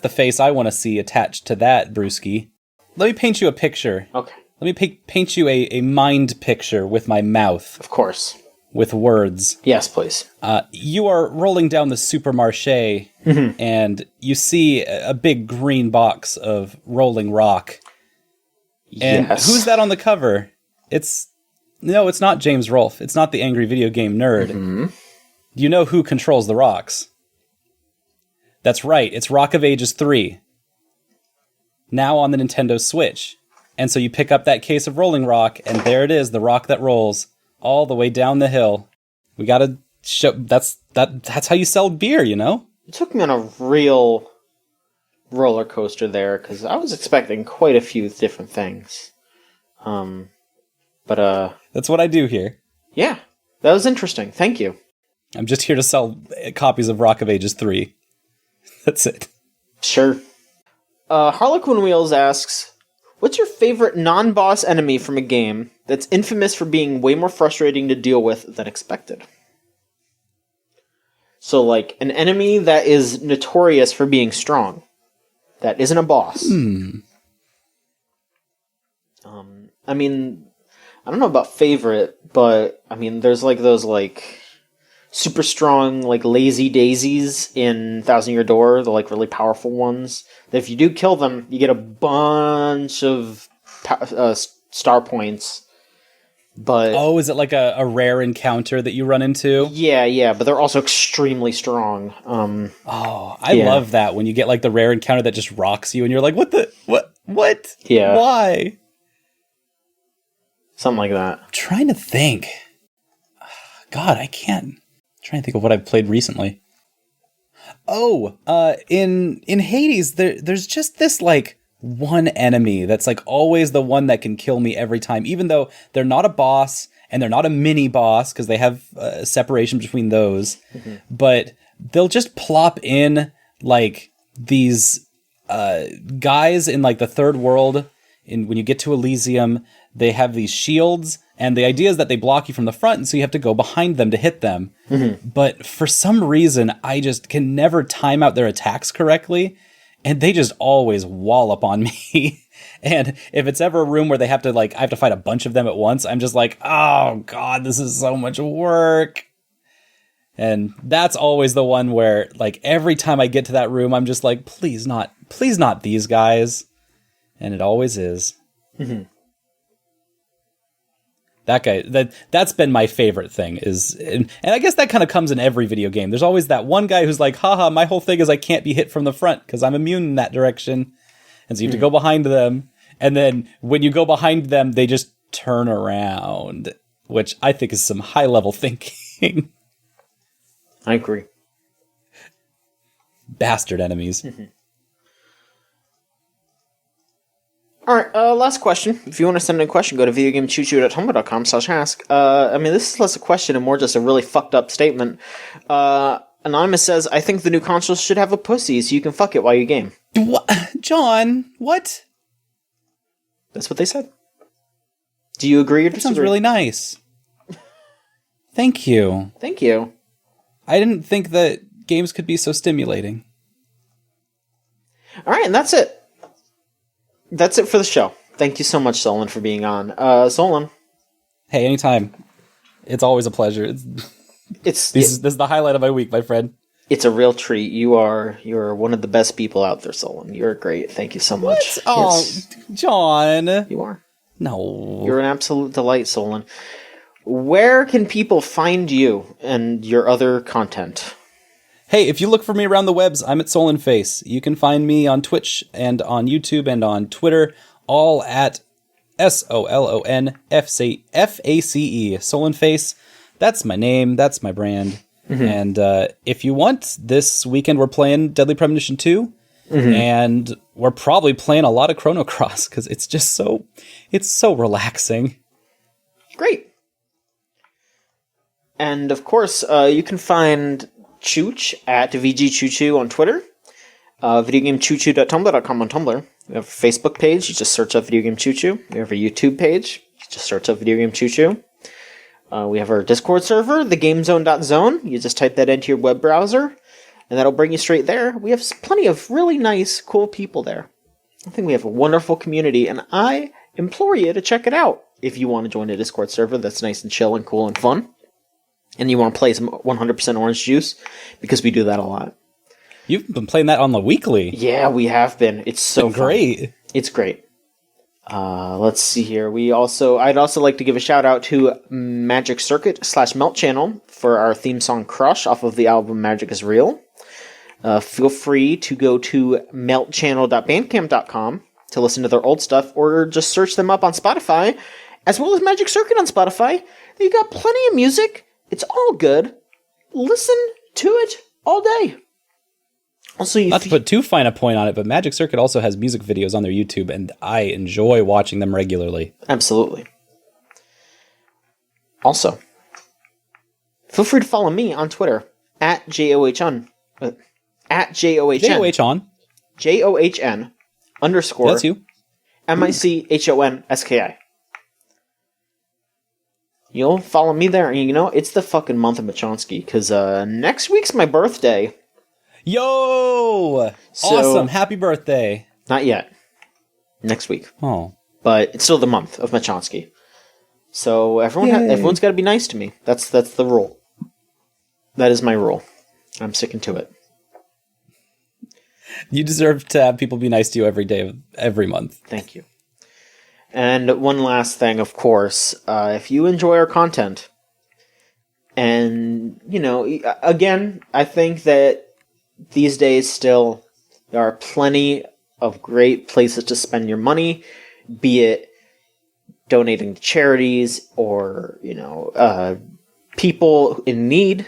the face I want to see attached to that, brewski. Let me paint you a picture. Okay. Let me paint you a mind picture with my mouth. Of course. With words. Yes, please. You are rolling down the supermarché and you see a big green box of Rolling Rock. And who's that on the cover? No, it's not James Rolfe. It's not the angry video game nerd. Mm-hmm. Do you know who controls the rocks? That's right, it's Rock of Ages 3. Now on the Nintendo Switch. And so you pick up that case of Rolling Rock, and there it is, the rock that rolls all the way down the hill. We gotta show that's how you sell beer, You took me on a real roller coaster there, because I was expecting quite a few different things. But that's what I do here. Yeah, that was interesting. Thank you. I'm just here to sell copies of Rock of Ages 3. That's it. Sure. Harlequin Wheels asks, what's your favorite non-boss enemy from a game that's infamous for being way more frustrating to deal with than expected? So, like, an enemy that is notorious for being strong. That isn't a boss. I mean, I don't know about favorite, but, I mean, there's, like, those, like, super strong, like, lazy daisies in Thousand Year Door, the, like, really powerful ones. That if you do kill them, you get a bunch of star points. But is it like a rare encounter that you run into? Yeah, but they're also extremely strong. I love that when you get, like, the rare encounter that just rocks you, and you're like, what? Yeah. Why? Something like that. I'm trying to think. God, I can't. I'm trying to think of what I've played recently. In Hades, there's just this, like, one enemy that's, like, always the one that can kill me every time, even though they're not a boss and they're not a mini boss because they have separation between those. Mm-hmm. But they'll just plop in, like, these guys in, like, the third world. When you get to Elysium, they have these shields, and the idea is that they block you from the front, and so you have to go behind them to hit them. Mm-hmm. But for some reason, I just can never time out their attacks correctly, and they just always wallop on me. And if it's ever a room where they have to, like, I have to fight a bunch of them at once, I'm just like, oh god, this is so much work. And that's always the one where, like, every time I get to that room, I'm just like, please not these guys. And it always is. Mm-hmm. That guy, that's been my favorite thing, and I guess that kind of comes in every video game. There's always that one guy who's like, haha, my whole thing is I can't be hit from the front because I'm immune in that direction. And so you have to go behind them. And then when you go behind them, they just turn around, which I think is some high-level thinking. I agree. Bastard enemies. Mm-hmm. Alright, last question. If you want to send in a question, go to videogamechoochoo.tumblr.com/ask. I mean, this is less a question and more just a really fucked up statement. Anonymous says, I think the new consoles should have a pussy so you can fuck it while you game. What? John, what? That's what they said. Do you agree or disagree? That sounds really nice. Thank you. Thank you. I didn't think that games could be so stimulating. Alright, and that's it. That's it for the show. Thank you so much, Solon, for being on. Solon. Hey, anytime. It's always a pleasure. This is the highlight of my week, my friend. It's a real treat. You're one of the best people out there, Solon. You're great. Thank you so much. What? Oh, yes. John. You are. No. You're an absolute delight, Solon. Where can people find you and your other content? Hey, if you look for me around the webs, I'm at SolinFace. You can find me on Twitch and on YouTube and on Twitter, all at SOLONFACE. SolinFace. That's my name. That's my brand. And if you want, this weekend we're playing Deadly Premonition 2. And we're probably playing a lot of Chrono Cross because it's just so relaxing. Great. And of course, you can find Chooch at VGCC on Twitter, videogamechoochoo.tumblr.com on Tumblr. We have a Facebook page, you just search up Video Game Choo Choo. We have a YouTube page, you just search up Video Game Choo Choo. We have our Discord server, thegamezone.zone. You just type that into your web browser, and that'll bring you straight there. We have plenty of really nice, cool people there. I think we have a wonderful community, and I implore you to check it out if you want to join a Discord server that's nice and chill and cool and fun, and you want to play some 100% orange juice, because we do that a lot. You've been playing that on the weekly. Yeah, we have been. It's so great. It's great. Let's see here. I'd also like to give a shout out to Magic Circuit / Melt Channel for our theme song Crush off of the album Magic is Real. Feel free to go to meltchannel.bandcamp.com to listen to their old stuff, or just search them up on Spotify, as well as Magic Circuit on Spotify. They got plenty of music. It's all good. Listen to it all day. Also, not to put too fine a point on it, but Magic Circuit also has music videos on their YouTube, and I enjoy watching them regularly. Absolutely. Also, feel free to follow me on Twitter at JOHN. At JOHN. JOHN _ That's you. MICHONSKI. You'll follow me there, and it's the fucking month of Machonsky, because next week's my birthday. Yo! Awesome. Happy birthday. Not yet. Next week. Oh. But it's still the month of Machonsky. So everyone's got to be nice to me. That's the rule. That is my rule. I'm sticking to it. You deserve to have people be nice to you every day of every month. Thank you. And one last thing, of course, if you enjoy our content, and, again, I think that these days still, there are plenty of great places to spend your money, be it donating to charities or, people in need.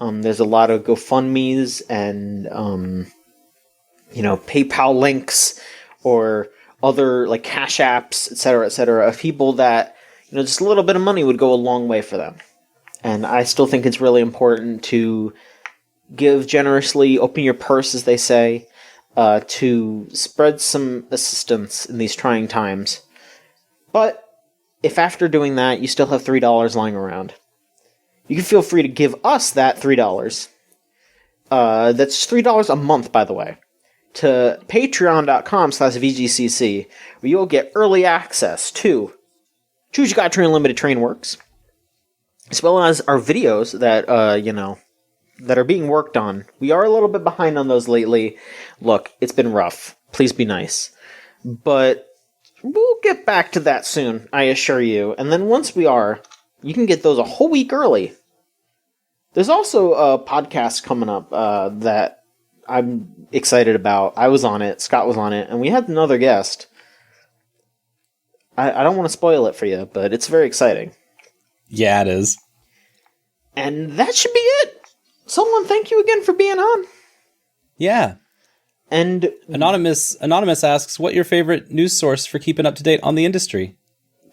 There's a lot of GoFundMes and, PayPal links or other like Cash Apps, etc., of people that, just a little bit of money would go a long way for them. And I still think it's really important to give generously, open your purse, as they say, to spread some assistance in these trying times. But if after doing that you still have $3 lying around, you can feel free to give us that $3. That's $3 a month, by the way, to patreon.com/VGCC, where you'll get early access to Choose Your God Train Unlimited Train Works, as well as our videos that, that are being worked on. We are a little bit behind on those lately. Look, it's been rough. Please be nice. But we'll get back to that soon, I assure you. And then once we are, you can get those a whole week early. There's also a podcast coming up that I'm excited about. I was on it, Scott was on it, and we had another guest. I don't want to spoil it for you, but it's very exciting. Yeah, it is. And that should be it. Someone, thank you again for being on. Yeah. And Anonymous asks, what your favorite news source for keeping up to date on the industry?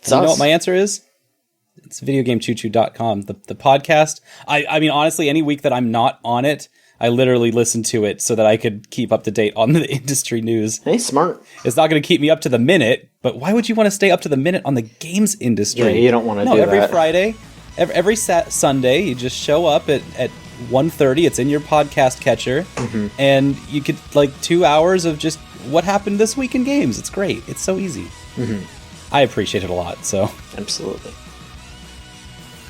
Do you know what my answer is? It's videogamechoochoo.com. The podcast. I mean, honestly, any week that I'm not on it, I literally listen to it so that I could keep up to date on the industry news. Hey, smart. It's not going to keep me up to the minute, but why would you want to stay up to the minute on the games industry? Yeah, you don't want to do that. No, every Friday, every Sunday, you just show up at 1:30. It's in your podcast catcher, and you get like 2 hours of just what happened this week in games. It's great. It's so easy. I appreciate it a lot. So absolutely.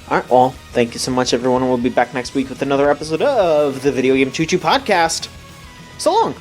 All right, well, thank you so much, everyone. We'll be back next week with another episode of the Video Game Choo Choo podcast. So long.